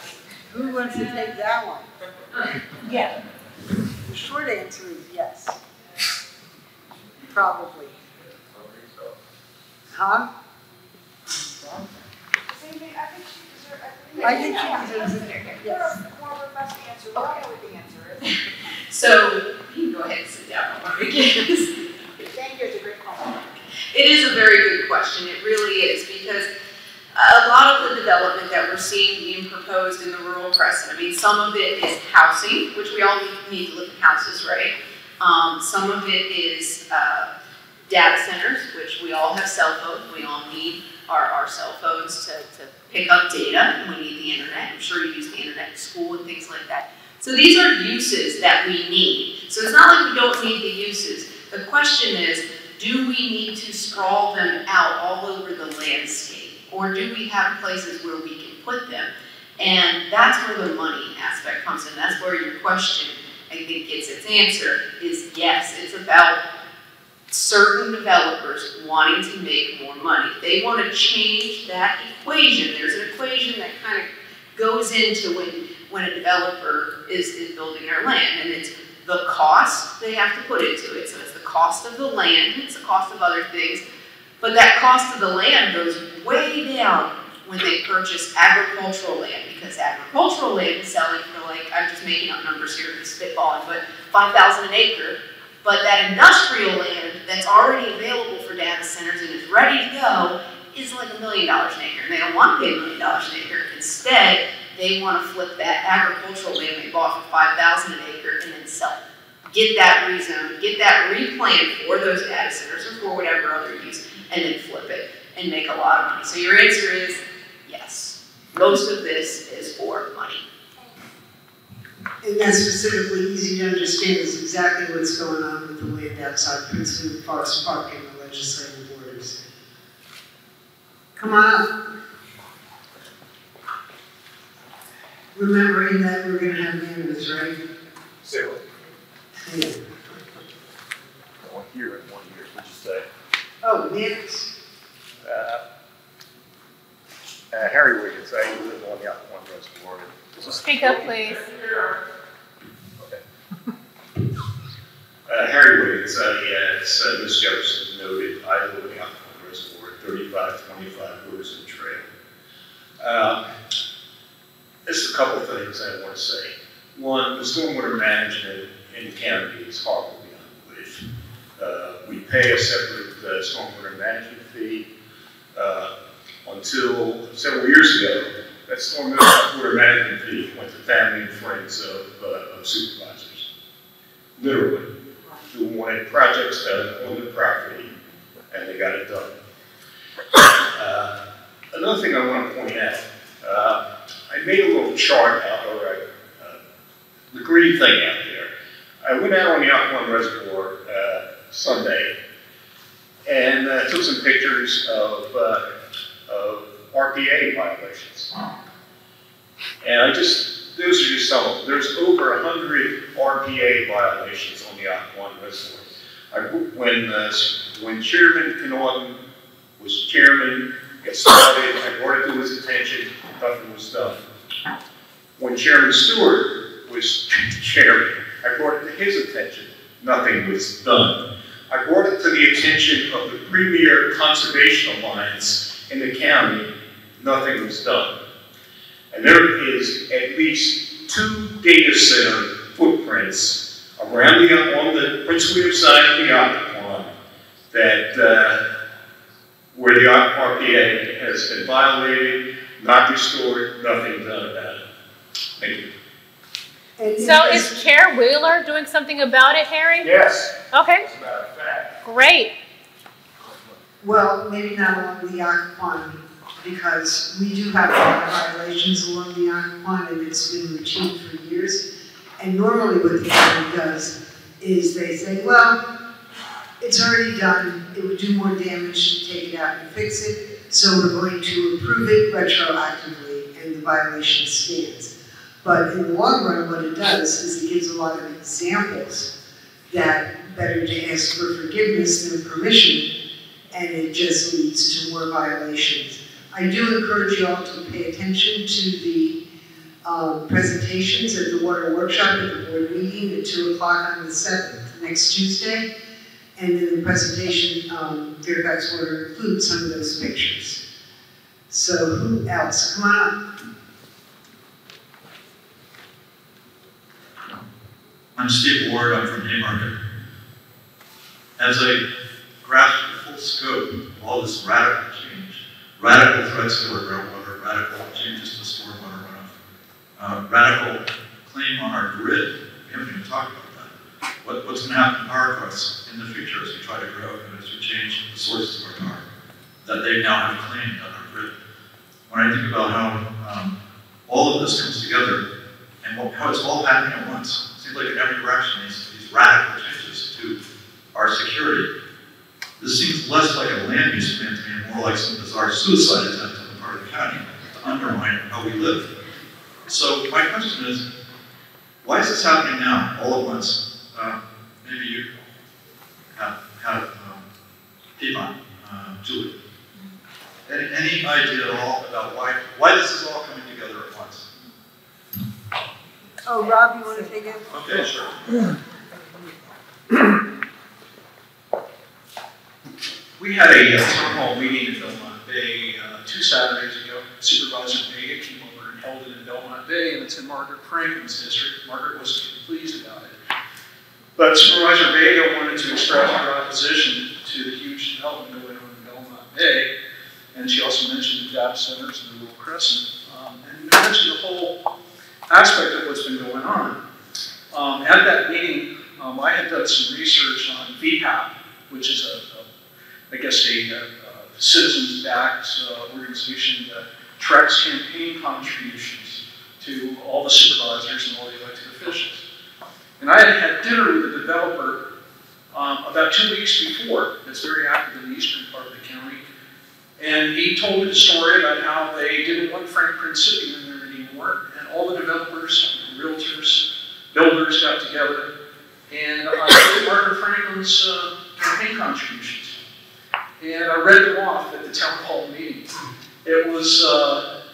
Who wants to take that one? Yeah. The short answer is yes. Probably. Huh? I think she deserves it. Yes. So, you can go ahead and sit down. Thank you, it's a great comment. It is a very good question. It really is, because a lot of the development that we're seeing being proposed in the rural Crescent, I mean, some of it is housing, which we all need to live in houses, right? Some of it is data centers, which we all have cell phones. We all need our cell phones to pick up data. We need the internet. I'm sure you use the internet in school and things like that. So these are uses that we need. So it's not like we don't need the uses. The question is, do we need to sprawl them out all over the landscape? Or do we have places where we can put them? And that's where the money aspect comes in. That's where your question, I think, gets its answer, is yes, it's about certain developers wanting to make more money. They want to change that equation. There's an equation that kind of goes into when a developer is building their land, and it's the cost they have to put into it. So it's the cost of the land, it's the cost of other things, but that cost of the land goes way down when they purchase agricultural land, because agricultural land is selling for, like, I'm just making up numbers here, just spitballing, but $5,000 an acre. But that industrial land that's already available for data centers and is ready to go is like $1 million an acre. And they don't want to pay $1 million an acre. Instead, they want to flip that agricultural land they bought for $5,000 an acre and then sell it. Get that rezoned, get that replanted for those data centers or for whatever other use, and then flip it and make a lot of money. So your answer is yes. Most of this is for money. And that's specifically easy to understand is exactly what's going on with the land outside Princeton Forest Park and the legislative borders. Come on up. Remembering that we're going to have manners, right? Say what? Yeah. One here and one here. What'd you say? Oh, manners. Harry Wiggins, I live on the Occoquan Reservoir. Speak up, please. Harry Wiggins, as Ms. Jefferson noted, I live on the Occoquan Reservoir, 3525 Woods Trail. There's a couple of things I want to say. One, the stormwater management in the county is horrible beyond belief. We pay a separate stormwater management fee. Until several years ago, that stormwater management fee went to family and friends of supervisors. Literally, who wanted projects done on the property, and they got it done. Another thing I want to point out, I made a little chart out, or the green thing out there. I went out on the Occoquan Reservoir Sunday and took some pictures of RPA violations. And those are just some of them. There's over 100 RPA violations on the Occoquan Reservoir. When Chairman Connaughton was chairman, got started, I brought it to his attention, nothing was done. When Chairman Stewart was chairman, I brought it to his attention, nothing was done. I brought it to the attention of the premier conservation alliance in the county, nothing was done. And there is at least 2 data center footprints around on the Prince William side of the Occoquan that where the RPA has been violated, not restored, nothing done about it. Thank you. So is Chair Wheeler doing something about it, Harry? Yes. Okay. As a matter of fact. Great. Well, maybe not along the Occoquan, because we do have a lot of violations along the Occoquan, and it's been routine for years. And normally what the county does is they say, well, it's already done, it would do more damage to take it out and fix it, so we're going to approve it retroactively, and the violation stands. But in the long run, what it does is it gives a lot of examples that better to ask for forgiveness than permission, and it just leads to more violations. I do encourage you all to pay attention to the presentations at the water workshop at the board meeting at 2 o'clock on the 7th, next Tuesday. And in the presentation, Fairfax Water includes some of those pictures. So who else? Come on up. I'm Steve Ward, I'm from Haymarket. As I grasp the full scope of all this radical change, radical threats to our groundwater, radical changes to stormwater runoff, radical claim on our grid, we haven't even talked about that. What's going to happen to power costs in the future as we try to grow and as we change the sources of our power that they now have claimed on our grid? When I think about how all of this comes together and how it's all happening at once, seems like in every direction, these radical changes to our security. This seems less like a land use plan to me and more like some bizarre suicide attempt on the part of the county to undermine how we live. So my question is, why is this happening now, all at once? Maybe you have Piedmont, Julie. Any idea at all about why this is all coming together at once? Oh, Rob, you want to take it? Okay, sure. We had a town hall meeting in Belmont Bay 2 Saturdays ago. Supervisor Vega came over and held it in Belmont Bay, and it's in Margaret Franklin's district. Margaret wasn't pleased about it. But Supervisor Vega wanted to express her opposition to the huge development going on in Belmont Bay, and she also mentioned the data centers and the Little Crescent, and mentioned the whole aspect of what's been going on. At that meeting, I had done some research on VPAP, which is I guess a citizens-backed organization that tracks campaign contributions to all the supervisors and all the elected officials. And I had had dinner with a developer about 2 weeks before, that's very active in the eastern part of the county. And he told me the story about how they didn't want Frank Principi in there anymore. And all the developers, realtors, builders got together. And I looked at Margaret Franklin's campaign contributions. And I read them off at the town hall meeting. It was,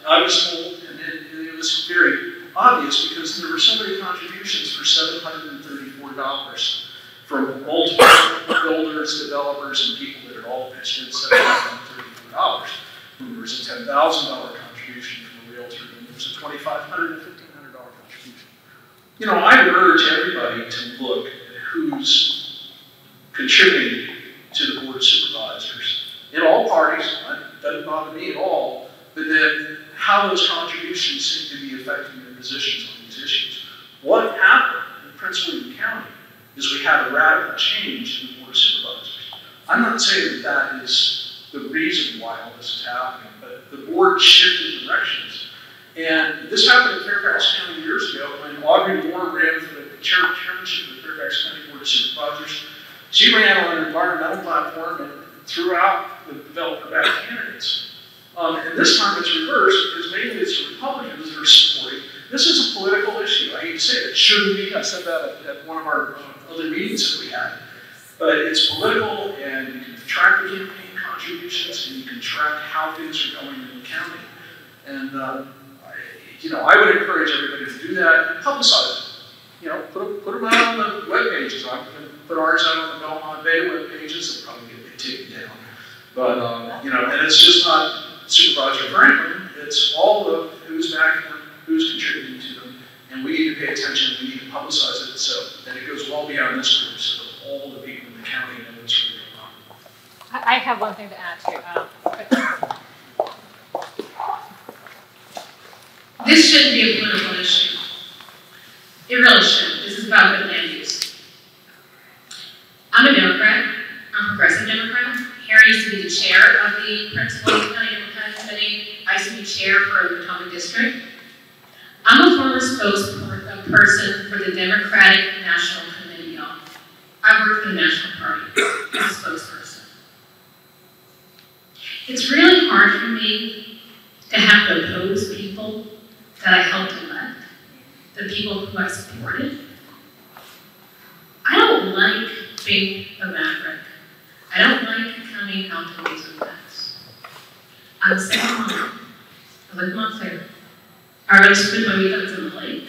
I was told, and it was very obvious because there were so many contributions for $734 from multiple builders, developers, and people that had all pitched in $734. And there was a $10,000 contribution from a realtor, and there was a $2,500 and $1,500 contribution. You know, I would urge everybody to look at who's contributing to the board of supervisors in all parties. It doesn't bother me at all, but then how those contributions seem to be affecting their positions on these issues. What happened in Prince William County is we had a radical change in the board of supervisors. I'm not saying that that is the reason why all this is happening, but the board shifted directions. And this happened in Fairfax County years ago when Audrey Moore ran for the chairmanship of the Fairfax County Board of Supervisors. She ran on an environmental platform and threw out the developer-backed candidates. And this time it's reversed because mainly it's the Republicans that are supporting. This is a political issue. I hate to say it. It shouldn't be. I said that at one of our other meetings that we had. But it's political, and you can track the campaign contributions, and you can track how things are going in the county. And you know, I would encourage everybody to do that and publicize it. You know, put them out on the web pages. I'm going to put ours out on the Belmont Bay web pages. They'll probably get taken down. But you know, and it's just not Supervisor Franklin. It's all of who's backing them, who's contributing to them, and we need to pay attention. We need to publicize it so that it goes well beyond this group, so that all the people in the county know what's really going on. I have one thing to add too. This shouldn't be a political issue. It really shouldn't. This is about good land use. I'm a Democrat. I'm a progressive Democrat. Harry used to be the chair of the Prince William County Democratic Committee. I used to be chair for the Potomac District. I'm a former spokesperson for the Democratic National Committee, y'all. I work for the National Party as a spokesperson. It's really hard for me to have to oppose people that I helped elect, the people who I supported. I don't like being a maverick. I don't like coming out to these events. I'm a single mom. I live in Montclair. I rather spend my weekends in the lake.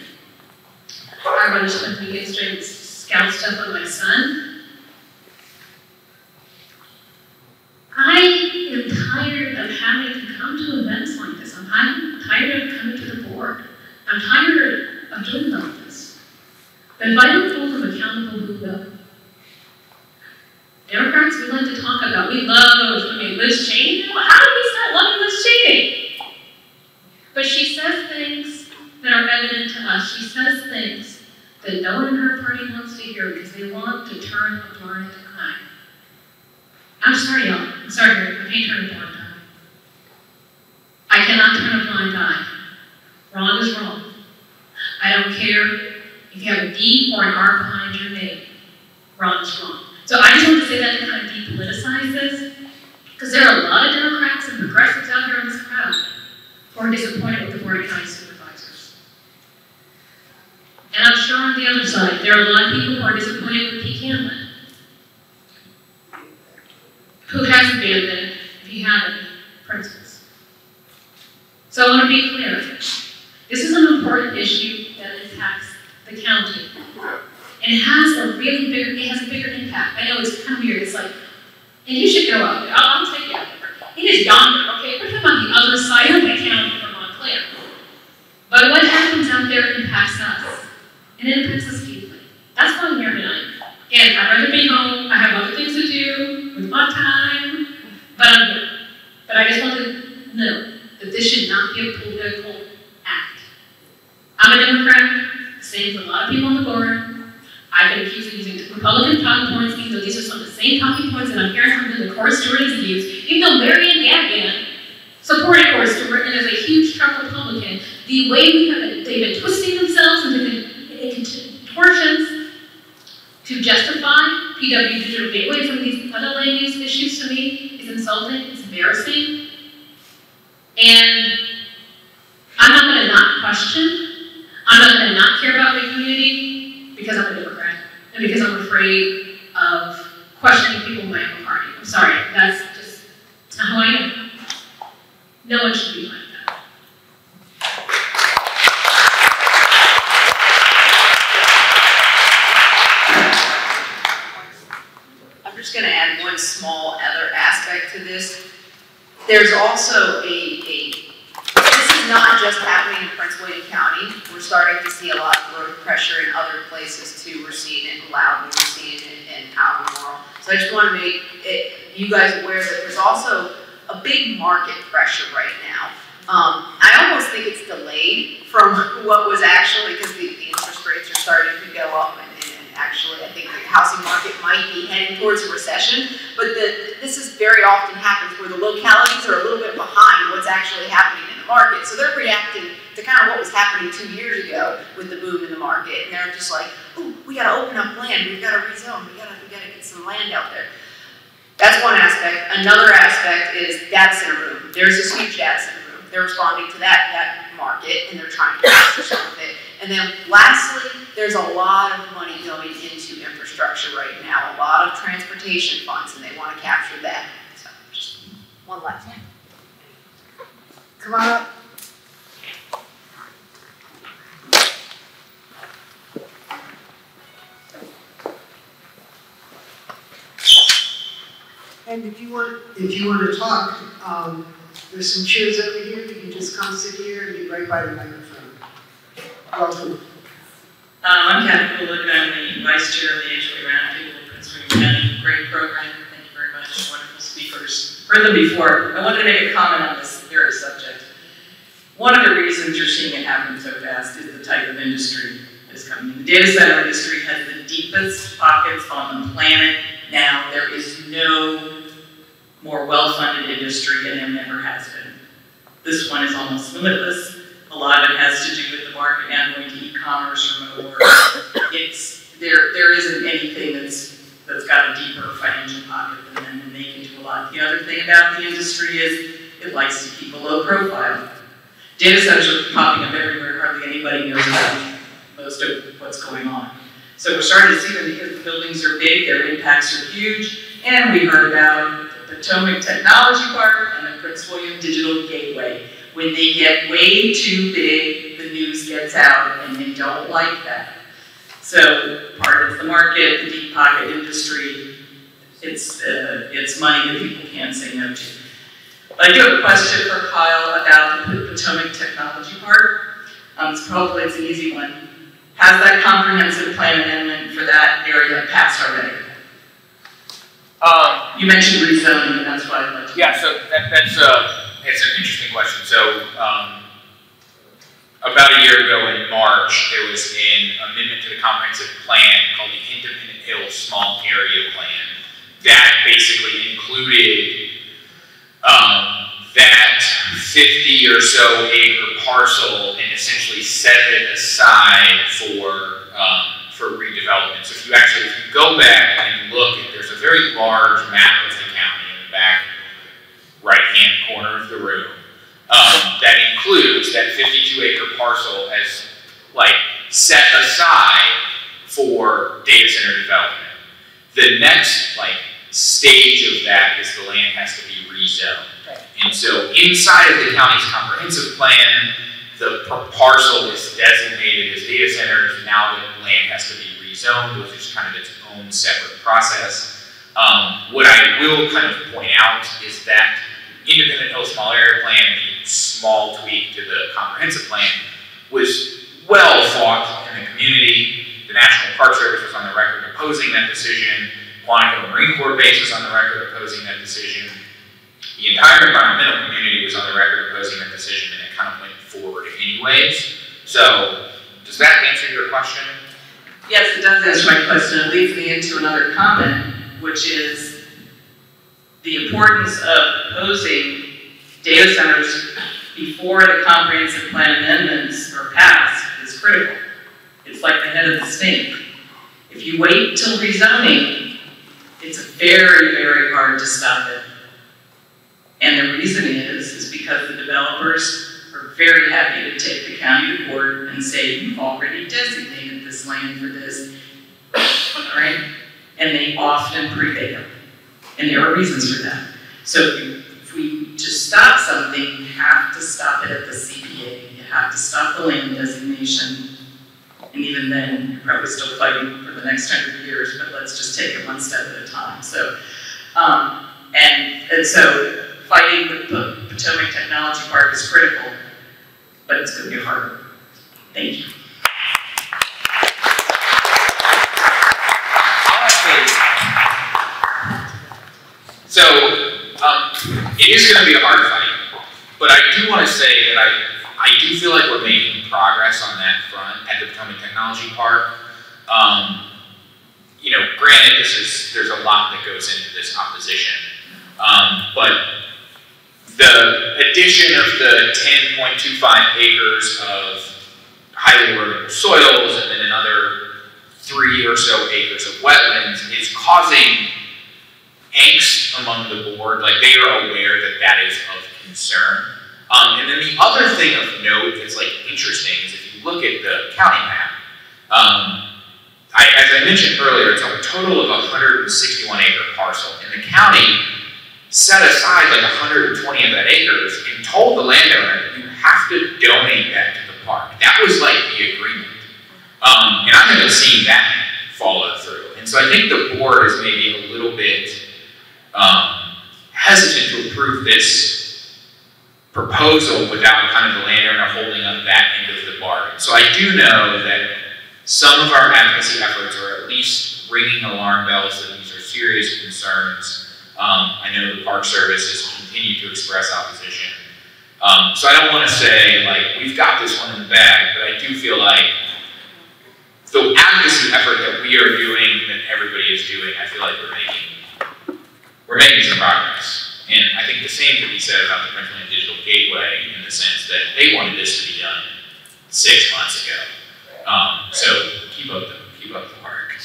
I rather spend weekends doing scout stuff with my son. I am tired of having to come to events like this. I'm tired of coming to the board. I'm tired of doing all this. But if I don't hold them accountable, who will? Democrats, we like to talk about, we love, Liz Cheney. How did we start loving Liz Cheney? But she says things that are evident to us. She says things that no one in her party wants to hear because they want to turn a blind eye. I'm sorry, y'all. I'm sorry, I can't turn a blind eye. I cannot turn a blind eye. Wrong is wrong. I don't care if you have a D or an R behind your name. Wrong is wrong. So I just want to say that to kind of depoliticize this, because there are a lot of Democrats and progressives out here in this crowd who are disappointed with the Board of County Supervisors. And I'm sure on the other side, there are a lot of people who are disappointed with Pete Hanlon, who has abandoned, if he haven't, principles. So I want to be clear. This is an important issue that impacts the county. And it has a bigger impact. I know it's kind of weird. It's like, and you should go out there. I'll take you out there. It is yonder, okay? Put him on the other side of the county from Montclair. But what happens out there impacts us. And it impacts us deeply. That's why I'm here tonight. Again, I'd rather be home. I have other things to do with my time. But I'm here. But I just want to know that this should not be a political act. I'm a Democrat. Same as a lot of people on the board. I've been accused of using Republican talking points, even though these are some of the same talking points that I'm hearing from the Cora Stewart has used, even though Marianne Gaggan supported Cora Stewart and is a huge Trump Republican. The way they've been twisting themselves into contortions to justify PW Digital Gateway and some of these other land use issues to me is insulting, it's embarrassing. And I'm not going to not question, I'm not going to not care about the community because I'm a Democrat and because I'm afraid of questioning people in my own party. I'm sorry, that's not who I am. No one should be like that. I'm just going to add one small other aspect to this. There's also this is not just happening in Prince William County. We're starting to see a lot of growth pressure in other places too. We're seeing it in Loudon, we're seeing it in Albemarle. So I just want to make you guys aware that there's also a big market pressure right now. I almost think it's delayed from what was actually, because the interest rates are starting to go up, and actually I think the housing market might be heading towards a recession, but this is very often happens where the localities are a little bit behind what's actually happening in the market. So they're reacting to kind of what was happening 2 years ago with the boom in the market, and they're just like, oh, we got to open up land, we've got to rezone, we got to get some land out there. That's one aspect. Another aspect is data center boom. There's this huge data center boom. They're responding to that market, and they're trying to capture some of it. And then lastly, there's a lot of money going into infrastructure right now, a lot of transportation funds, and they want to capture that. So just one last thing. Come on up. And if you want to talk, there's some chairs over here. You can just come sit here and be right by the microphone. Welcome. I'm Kathy Bullock. I'm the Vice Chair of the HOA Roundtable in Prince William County. Great program. Thank you very much. Wonderful speakers. Heard them before. I wanted to make a comment on this very subject. One of the reasons you're seeing it happen so fast is the type of industry that is coming in. The data center industry has the deepest pockets on the planet now. There is no more well-funded industry, and there never has been. This one is almost limitless. A lot of it has to do with the market now going to e-commerce, remote work. There isn't anything that's got a deeper financial pocket than them, and they can do a lot. The other thing about the industry is it likes to keep a low profile. Data centers are popping up everywhere. Hardly anybody knows about most of what's going on. So we're starting to see them because the buildings are big, their impacts are huge, and we heard about the Potomac Technology Park and the Prince William Digital Gateway. When they get way too big, the news gets out, and they don't like that. So part of the market, the deep pocket industry, it's money that people can't say no to. I do have a question for Kyle about the Potomac Technology Park. It's an easy one. Has that comprehensive plan amendment for that area passed already? You mentioned rezoning, and that's why I'd like to. Yeah, so it's an interesting question. So about a year ago in March, there was an amendment to the comprehensive plan called the Independent Hills Small Area Plan that basically included that 50 or so acre parcel and essentially set it aside for redevelopment. So if you go back and look, there's a very large map of the county in the back right-hand corner of the room that includes that 52 acre parcel as set aside for data center development. The next stage of that is the land has to be rezoned. And so inside of the county's comprehensive plan, the parcel is designated as data centers. Now the land has to be rezoned, which is kind of its own separate process. What I will kind of point out is that Independent Hills Small Area Plan, the small tweak to the comprehensive plan, was well fought in the community. The National Park Service was on the record opposing that decision. Quantico Marine Corps Base was on the record opposing that decision. The entire environmental community was on the record opposing that decision, and it kind of went forward anyways. So, does that answer your question? Yes, it does answer my question. It leads me into another comment, which is the importance of proposing data centers before the comprehensive plan amendments are passed is critical. It's like the head of the snake. If you wait till rezoning, it's very, very hard to stop it. And the reason is because the developers are very happy to take the county to court and say, you've already designated this land for this, all right? And they often prevail. And there are reasons for that. So if we to stop something, you have to stop it at the CPA. You have to stop the land designation. And even then, you're probably still fighting for the next 100 years, but let's just take it one step at a time. So, and so fighting the Potomac Technology Park is critical, but it's going to be harder. Thank you. So, it is going to be a hard fight, but I do want to say that I do feel like we're making progress on that front at the Potomac Technology Park. You know, granted, there's a lot that goes into this opposition, but the addition of the 10.25 acres of highly erodible soils and then another 3 or so acres of wetlands is causing angst among the board. Like, they are aware that that is of concern. And then the other thing of note that's like interesting is if you look at the county map, as I mentioned earlier, it's a total of 161 acre parcel, and the county set aside like 120 of that acres and told the landowner, you have to donate that to the park. That was like the agreement. And I haven't seen that follow through. And so I think the board is maybe a little bit hesitant to approve this proposal without kind of the landowner holding up that end of the bargain. So I do know that some of our advocacy efforts are at least ringing alarm bells that these are serious concerns. I know the Park Service has continued to express opposition. So I don't want to say, like, we've got this one in the bag, but I do feel like the advocacy effort that we are doing, that everybody is doing, I feel like we're making some progress. And I think the same could be said about the Princeton Digital Gateway in the sense that they wanted this to be done 6 months ago. So keep up the work.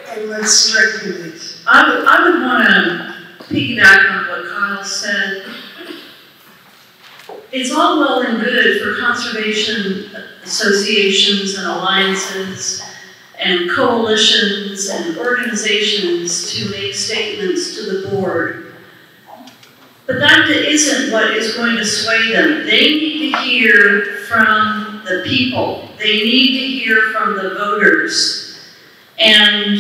And let's strengthen it. I would want to piggyback on what Kyle said. It's all well and good for conservation associations and alliances and coalitions and organizations to make statements to the board. But that isn't what is going to sway them. They need to hear from the people. They need to hear from the voters. And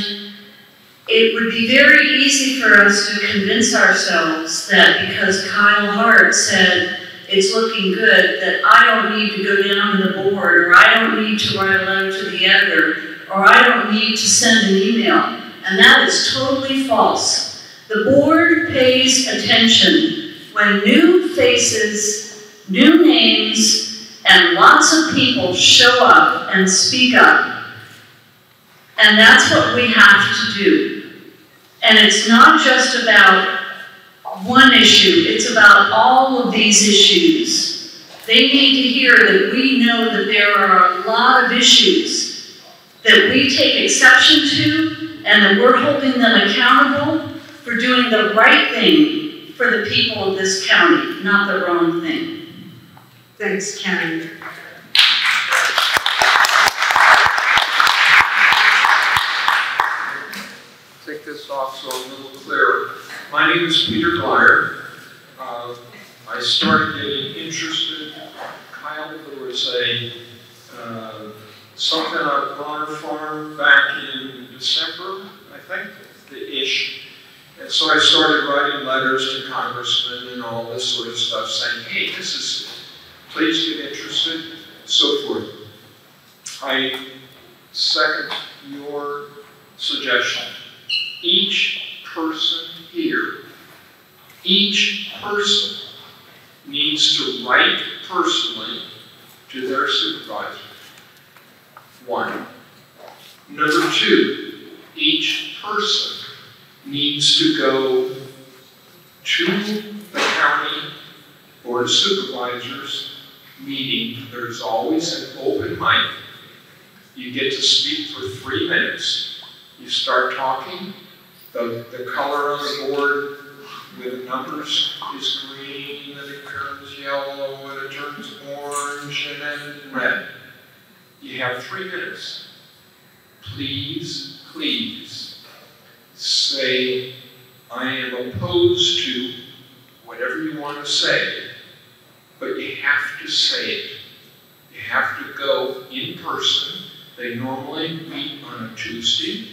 it would be very easy for us to convince ourselves that because Kyle Hart said it's looking good, that I don't need to go down to the board, or I don't need to write a letter to the editor, or I don't need to send an email. And that is totally false. The board pays attention when new faces, new names, and lots of people show up and speak up. And that's what we have to do. And it's not just about one issue, it's about all of these issues. They need to hear that we know that there are a lot of issues that we take exception to, and that we're holding them accountable for doing the right thing for the people of this county, not the wrong thing. Thanks, Karen. Take this off so I'm a little clearer. My name is Peter Glyer. I started getting interested. Kyle, there was something on Bonner Farm back in December, I think, the-ish. And so I started writing letters to congressmen and all this sort of stuff saying, hey, please get interested, and so forth. I second your suggestion. Each person here, each person needs to write personally to their supervisor. 1. Number two, each person needs to go to the county board of supervisors meeting. There's always an open mic. You get to speak for 3 minutes. You start talking. The color on the board with the numbers is green, and it turns yellow, and it turns orange, and then red. You have 3 minutes. Please, please say, I am opposed to whatever you want to say, but you have to say it. You have to go in person. They normally meet on a Tuesday.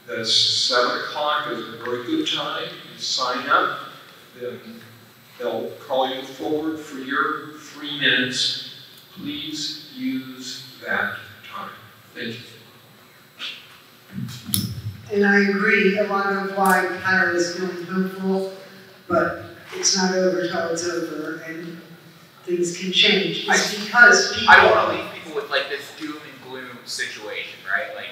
The 7 o'clock is a very good time. You sign up, then they'll call you forward for your 3 minutes. Please use that time. Thank you. And I agree, a lot of why Kyle is feeling hopeful, but it's not over till it's over, and things can change. It's because people... I don't want to leave people with like this doom and gloom situation, right? Like,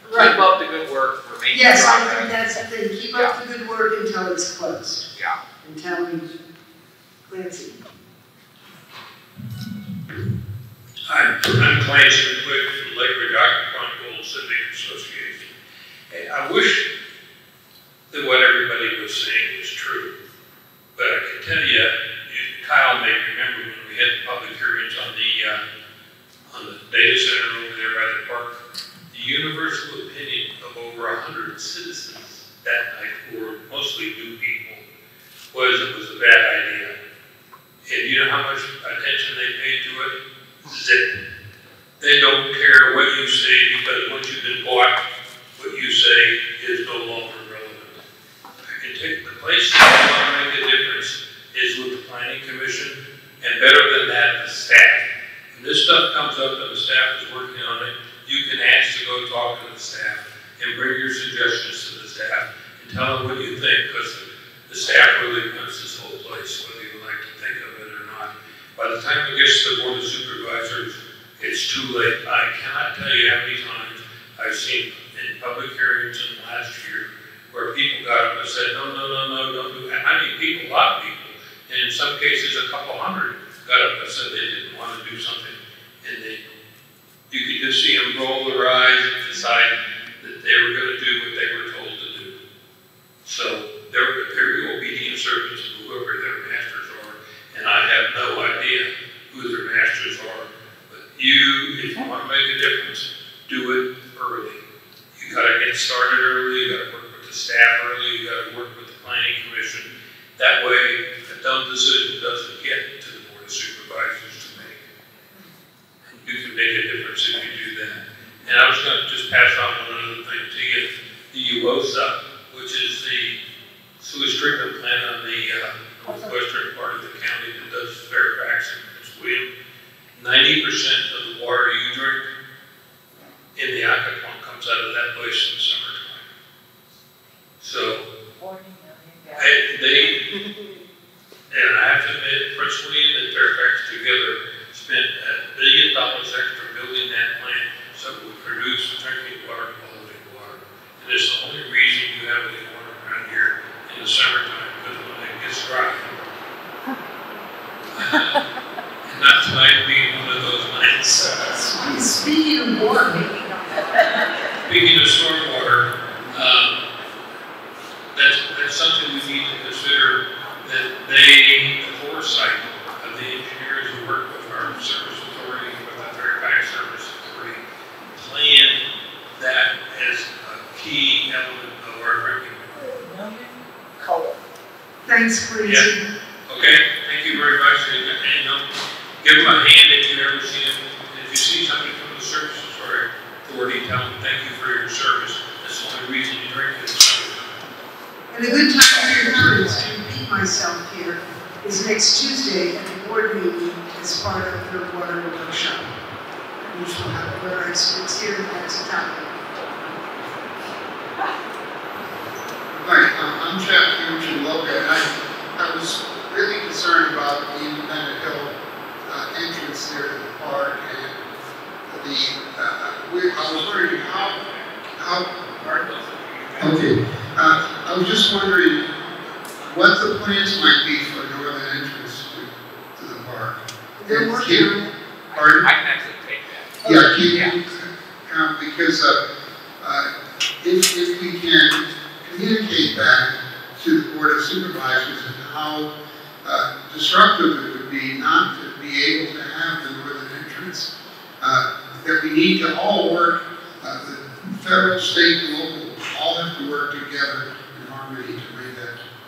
keep up the good work. We're making yes, progress. I think that's the thing. Keep up the good work until it's closed. Yeah. And tell me, Clancy. Hi, I'm Clancy Quick from Lake Redock Chronicle Civic Association. And I wish that what everybody was saying was true. But I can tell you, Kyle may remember when we had the public hearings on the data center over there by the park, the universal opinion of over 100 citizens that night, who were mostly new people, was it was a bad idea. And you know how much attention they paid to it? Zip. They don't care what you say, because once you've been bought, what you say is no longer relevant. I can take the place that want to make a difference is with the Planning Commission, and better than that, the staff. When this stuff comes up and the staff is working on it, you can ask to go talk to the staff and bring your suggestions to the staff and tell them what you think, because the staff really runs this whole place, whether you like to think of it or not. By the time it gets to the Board of Supervisors, it's too late. I cannot tell you how many times I've seen in public hearings in the last year where people got up and said, no, no, no, no, don't do that. I mean, people, a lot of people, and in some cases a couple hundred, got up and said they didn't want to do something. And you could just see them roll their eyes and decide that they were going to do what they were told to do. So they're very obedient servants of whoever their masters are, and I have no idea who their masters are. But you, if you want to make a difference, do it early. You got to get started early, you got to work with the staff early, you got to work with the Planning Commission. That way, a dumb decision doesn't get to the Board of Supervisors to make. And you can make a difference if you do that. And I was going to just pass on one other thing to you. The UOSA, which is the sewage treatment plant on the northwestern part of the county that does Fairfax and Prince William, 90% of the water you drink in the Occoquan comes out of that place in the summertime. So, and I have to admit, Prince William and Fairfax together spent $1 billion extra building that plant so it would produce drinking water, quality water. And it's the only reason you have any water around here in the summertime, because when it gets dry. And not tonight being one of those nights. Speaking of water. Speaking of stormwater, that's something we need to consider, that the foresight of the engineers who work with our service authority, with the Fairfax Service Authority, plan that as a key element of our drinking water. Thanks, please. Yeah. Okay, thank you very much. And give them a hand if you ever see them. If you see somebody from the Service Authority, tell them thank you for your service. That's the only reason you drink it. And a good time for your parents to repeat myself here is next Tuesday at the board meeting as part of the water workshop, which will have our experts here at the time. Hi, I'm Chad Huge in Logan. I was really concerned about the Independent Hill entrance there to the park, and I was wondering how Okay. I was just wondering what the plans might be for a northern entrance to the park. They're working. Pardon? I can actually take that. Yeah, because if we can communicate that to the Board of Supervisors and how disruptive it would be not to be able to have the northern entrance, that we need to all work, the federal, state, and local, all have to work together in harmony to make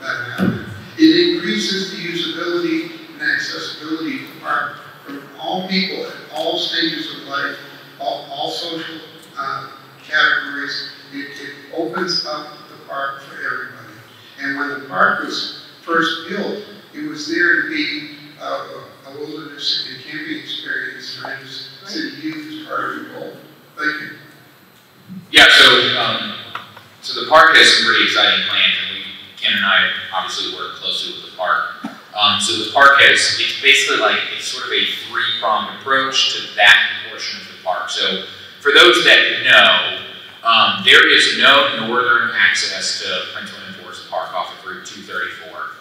that happen. It increases the usability and accessibility of the park from all people at all stages of life, all social categories. It opens up the park for everybody. And when the park was first built, it was there to be a wilderness and camping experience for city youth as part of the goal. Thank you. Yeah, so the park has some pretty exciting plans, and Ken and I obviously work closely with the park. So the park it's basically like, it's sort of a three-pronged approach to that portion of the park. So for those that know, there is no northern access to Prince William Forest Park off of Route 234.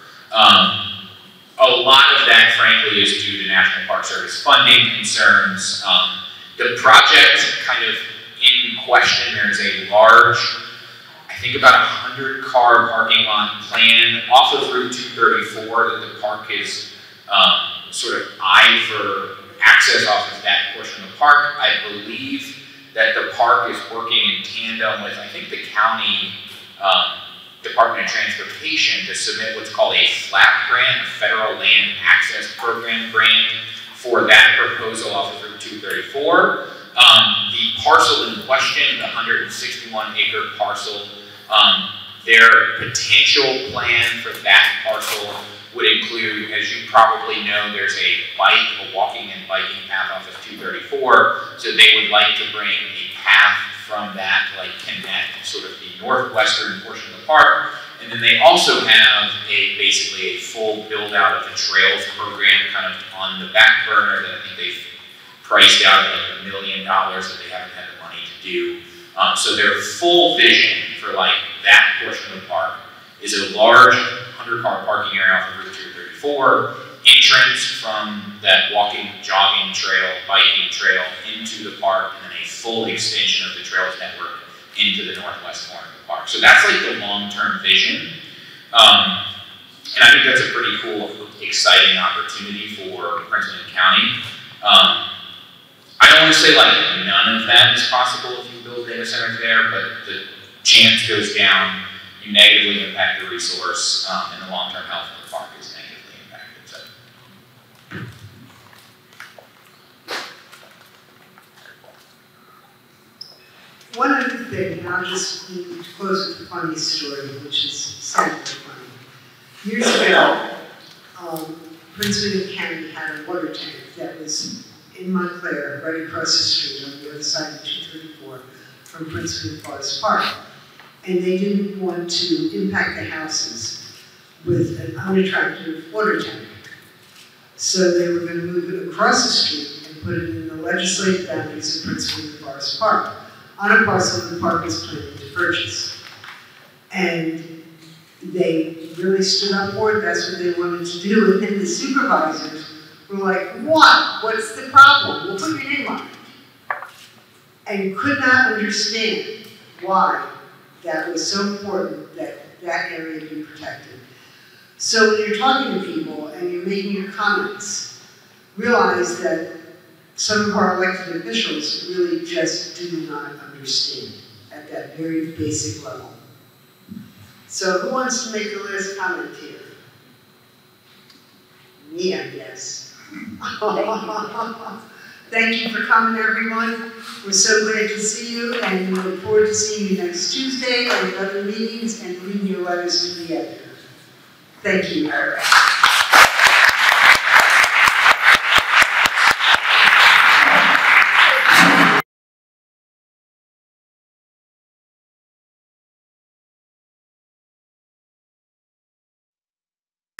A lot of that, frankly, is due to National Park Service funding concerns. The project kind of in question, there's a large, I think about 100-car parking lot planned off of Route 234 that the park is sort of eyed for access off of that portion of the park. I believe that the park is working in tandem with, I think, the county Department of Transportation to submit what's called a FLAP grant, a Federal Land Access Program grant, for that proposal off of Route 234. The parcel in question, the 161-acre parcel, their potential plan for that parcel would include, as you probably know, there's a walking and biking path off of 234, so they would like to bring a path from that to connect sort of the northwestern portion of the park. And then they also have basically a full build out of the trails program kind of on the back burner that I think they've priced out at $1 million that they haven't had the money to do. So their full vision for that portion of the park is a large 100-car parking area off of Route 234, entrance from that walking, jogging trail, biking trail into the park, and then a full extension of the trails network into the northwest corner of the park. So that's like the long-term vision. And I think that's a pretty cool, exciting opportunity for Prince William County. I don't want to say none of that is possible if you build data centers there, but the chance goes down, you negatively impact the resource, and the long-term health of the park is negatively impacted. So. One other thing, and I'll just close with a funny story, which is sadly funny. Years ago, Prince William County had a water tank that was in Montclair, right across the street on the other side of 234 from Prince William Forest Park. And they didn't want to impact the houses with an unattractive water tank. So they were going to move it across the street and put it in the legislative boundaries of Prince William Forest Park, on a parcel the park is planning to purchase. And they really stood up for it, that's what they wanted to do, and then the supervisors were like, what? What's the problem? We'll put your name on it. And could not understand why that was so important that that area be protected. So when you're talking to people and you're making your comments, realize that some of our elected officials really just do not understand at that very basic level. So who wants to make the last comment here? Me, I guess. Thank you for coming, everyone. We're so glad to see you, and we look forward to seeing you next Tuesday and other meetings and reading your letters to the editor. Thank you.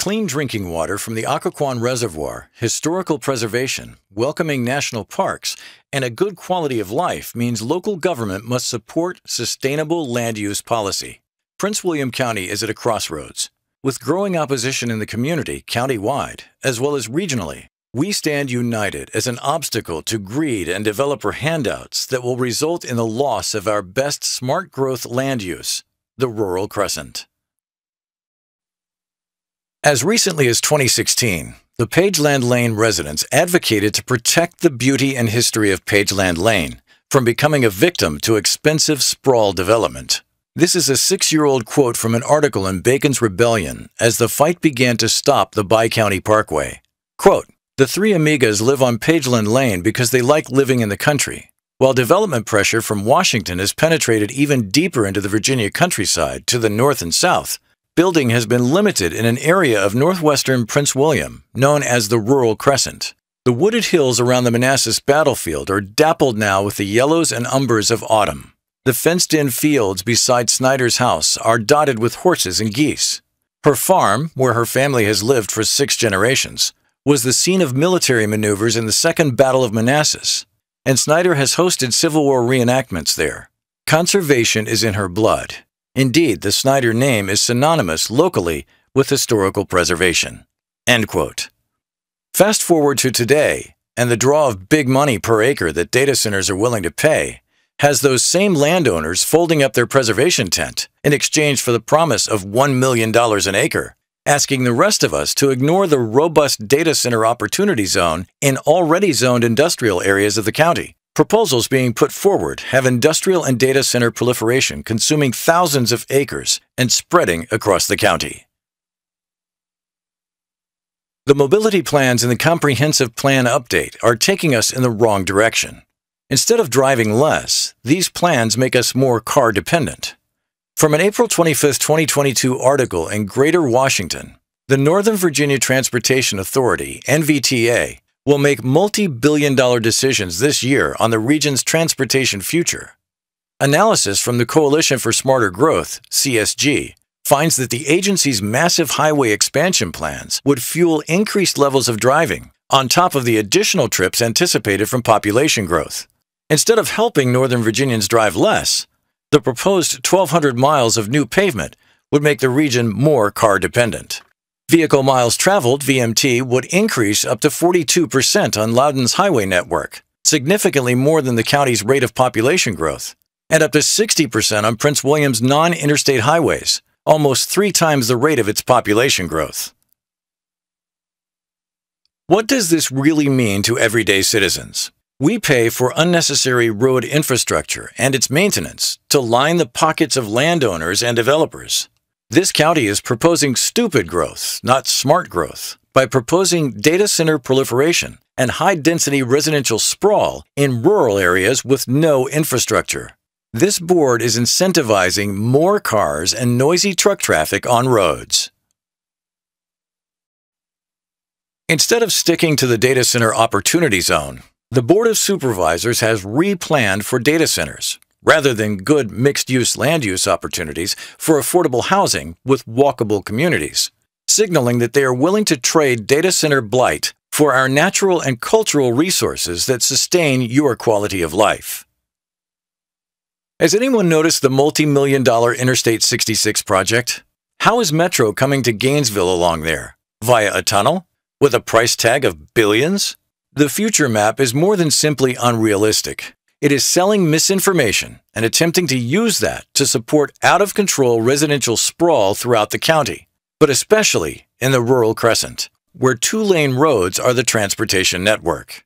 clean drinking water from the Occoquan Reservoir, historical preservation, welcoming national parks, and a good quality of life means local government must support sustainable land use policy. Prince William County is at a crossroads. With growing opposition in the community, county-wide, as well as regionally, we stand united as an obstacle to greed and developer handouts that will result in the loss of our best smart growth land use, the rural crescent. As recently as 2016, the Pageland Lane residents advocated to protect the beauty and history of Pageland Lane from becoming a victim to expensive sprawl development. This is a 6-year-old quote from an article in Bacon's Rebellion as the fight began to stop the Bi-County Parkway. Quote, "The three amigas live on Pageland Lane because they like living in the country. While development pressure from Washington has penetrated even deeper into the Virginia countryside to the north and south, building has been limited in an area of northwestern Prince William known as the Rural Crescent. The wooded hills around the Manassas battlefield are dappled now with the yellows and umbers of autumn. The fenced-in fields beside Snyder's house are dotted with horses and geese. Her farm, where her family has lived for 6 generations, was the scene of military maneuvers in the Second Battle of Manassas, and Snyder has hosted Civil War reenactments there. Conservation is in her blood. Indeed, the Snyder name is synonymous locally with historical preservation." End quote. Fast forward to today, and the draw of big money per acre that data centers are willing to pay has those same landowners folding up their preservation tent in exchange for the promise of $1 million an acre, asking the rest of us to ignore the robust data center opportunity zone in already zoned industrial areas of the county. Proposals being put forward have industrial and data center proliferation consuming thousands of acres and spreading across the county. The mobility plans in the Comprehensive Plan Update are taking us in the wrong direction. Instead of driving less, these plans make us more car-dependent. From an April 25, 2022 article in Greater Washington, the Northern Virginia Transportation Authority, NVTA, will make multi-billion-dollar decisions this year on the region's transportation future. Analysis from the Coalition for Smarter Growth, CSG, finds that the agency's massive highway expansion plans would fuel increased levels of driving on top of the additional trips anticipated from population growth. Instead of helping Northern Virginians drive less, the proposed 1,200 miles of new pavement would make the region more car-dependent. Vehicle miles traveled, VMT, would increase up to 42% on Loudoun's highway network, significantly more than the county's rate of population growth, and up to 60% on Prince William's non-interstate highways, almost 3 times the rate of its population growth. What does this really mean to everyday citizens? We pay for unnecessary road infrastructure and its maintenance to line the pockets of landowners and developers. This county is proposing stupid growth, not smart growth, by proposing data center proliferation and high-density residential sprawl in rural areas with no infrastructure. This board is incentivizing more cars and noisy truck traffic on roads. Instead of sticking to the data center opportunity zone, the Board of Supervisors has replanned for data centers, rather than good mixed-use land use opportunities for affordable housing with walkable communities, signaling that they are willing to trade data center blight for our natural and cultural resources that sustain your quality of life. Has anyone noticed the multi-million-dollar Interstate 66 project? How is Metro coming to Gainesville along there? Via a tunnel? With a price tag of billions? The future map is more than simply unrealistic. It is selling misinformation and attempting to use that to support out-of-control residential sprawl throughout the county, but especially in the rural crescent, where 2-lane roads are the transportation network.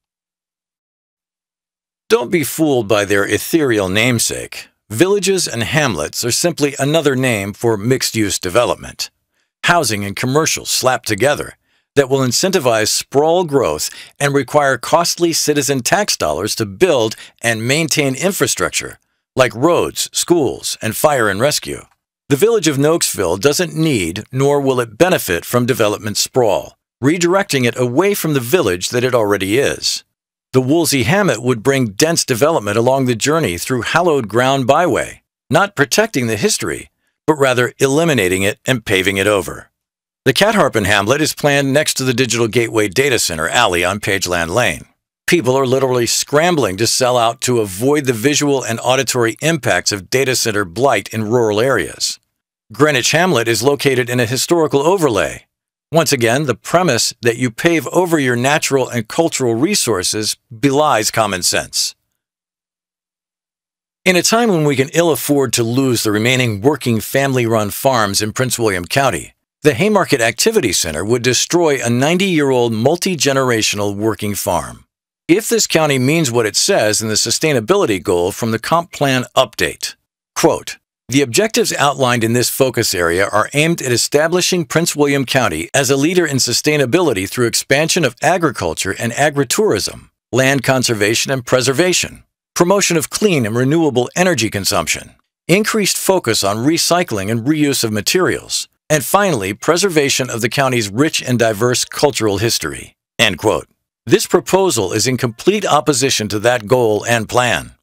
Don't be fooled by their ethereal namesake. Villages and hamlets are simply another name for mixed-use development. Housing and commercial slapped together that will incentivize sprawl growth and require costly citizen tax dollars to build and maintain infrastructure, like roads, schools, and fire and rescue. The village of Nokesville doesn't need, nor will it benefit from development sprawl, redirecting it away from the village that it already is. The Woolsey Hamlet would bring dense development along the journey through hallowed ground byway, not protecting the history, but rather eliminating it and paving it over. The Catharpin hamlet is planned next to the Digital Gateway Data Center alley on Pageland Lane. People are literally scrambling to sell out to avoid the visual and auditory impacts of data center blight in rural areas. Greenwich Hamlet is located in a historical overlay. Once again, the premise that you pave over your natural and cultural resources belies common sense. In a time when we can ill afford to lose the remaining working family-run farms in Prince William County, the Haymarket Activity Center would destroy a 90-year-old multi-generational working farm. If this county means what it says in the sustainability goal from the Comp Plan update, quote, "The objectives outlined in this focus area are aimed at establishing Prince William County as a leader in sustainability through expansion of agriculture and agritourism, land conservation and preservation, promotion of clean and renewable energy consumption, increased focus on recycling and reuse of materials, and finally, preservation of the county's rich and diverse cultural history." End quote. This proposal is in complete opposition to that goal and plan.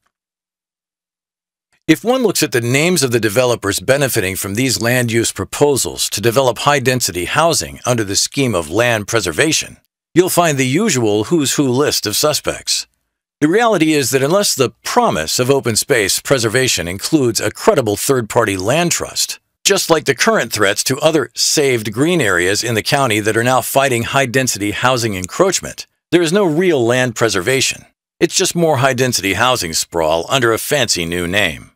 If one looks at the names of the developers benefiting from these land use proposals to develop high-density housing under the scheme of land preservation, you'll find the usual who's who list of suspects. The reality is that unless the promise of open space preservation includes a credible third-party land trust, just like the current threats to other saved green areas in the county that are now fighting high-density housing encroachment, there is no real land preservation. It's just more high-density housing sprawl under a fancy new name.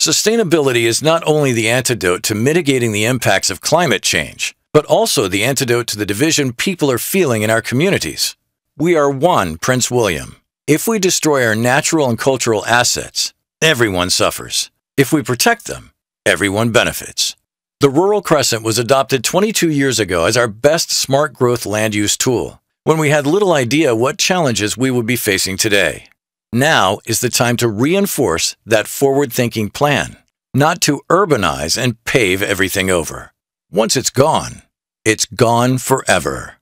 Sustainability is not only the antidote to mitigating the impacts of climate change, but also the antidote to the division people are feeling in our communities. We are one Prince William. If we destroy our natural and cultural assets, everyone suffers. If we protect them, everyone benefits. The Rural Crescent was adopted 22 years ago as our best smart growth land use tool, when we had little idea what challenges we would be facing today. Now is the time to reinforce that forward-thinking plan, not to urbanize and pave everything over. Once it's gone forever.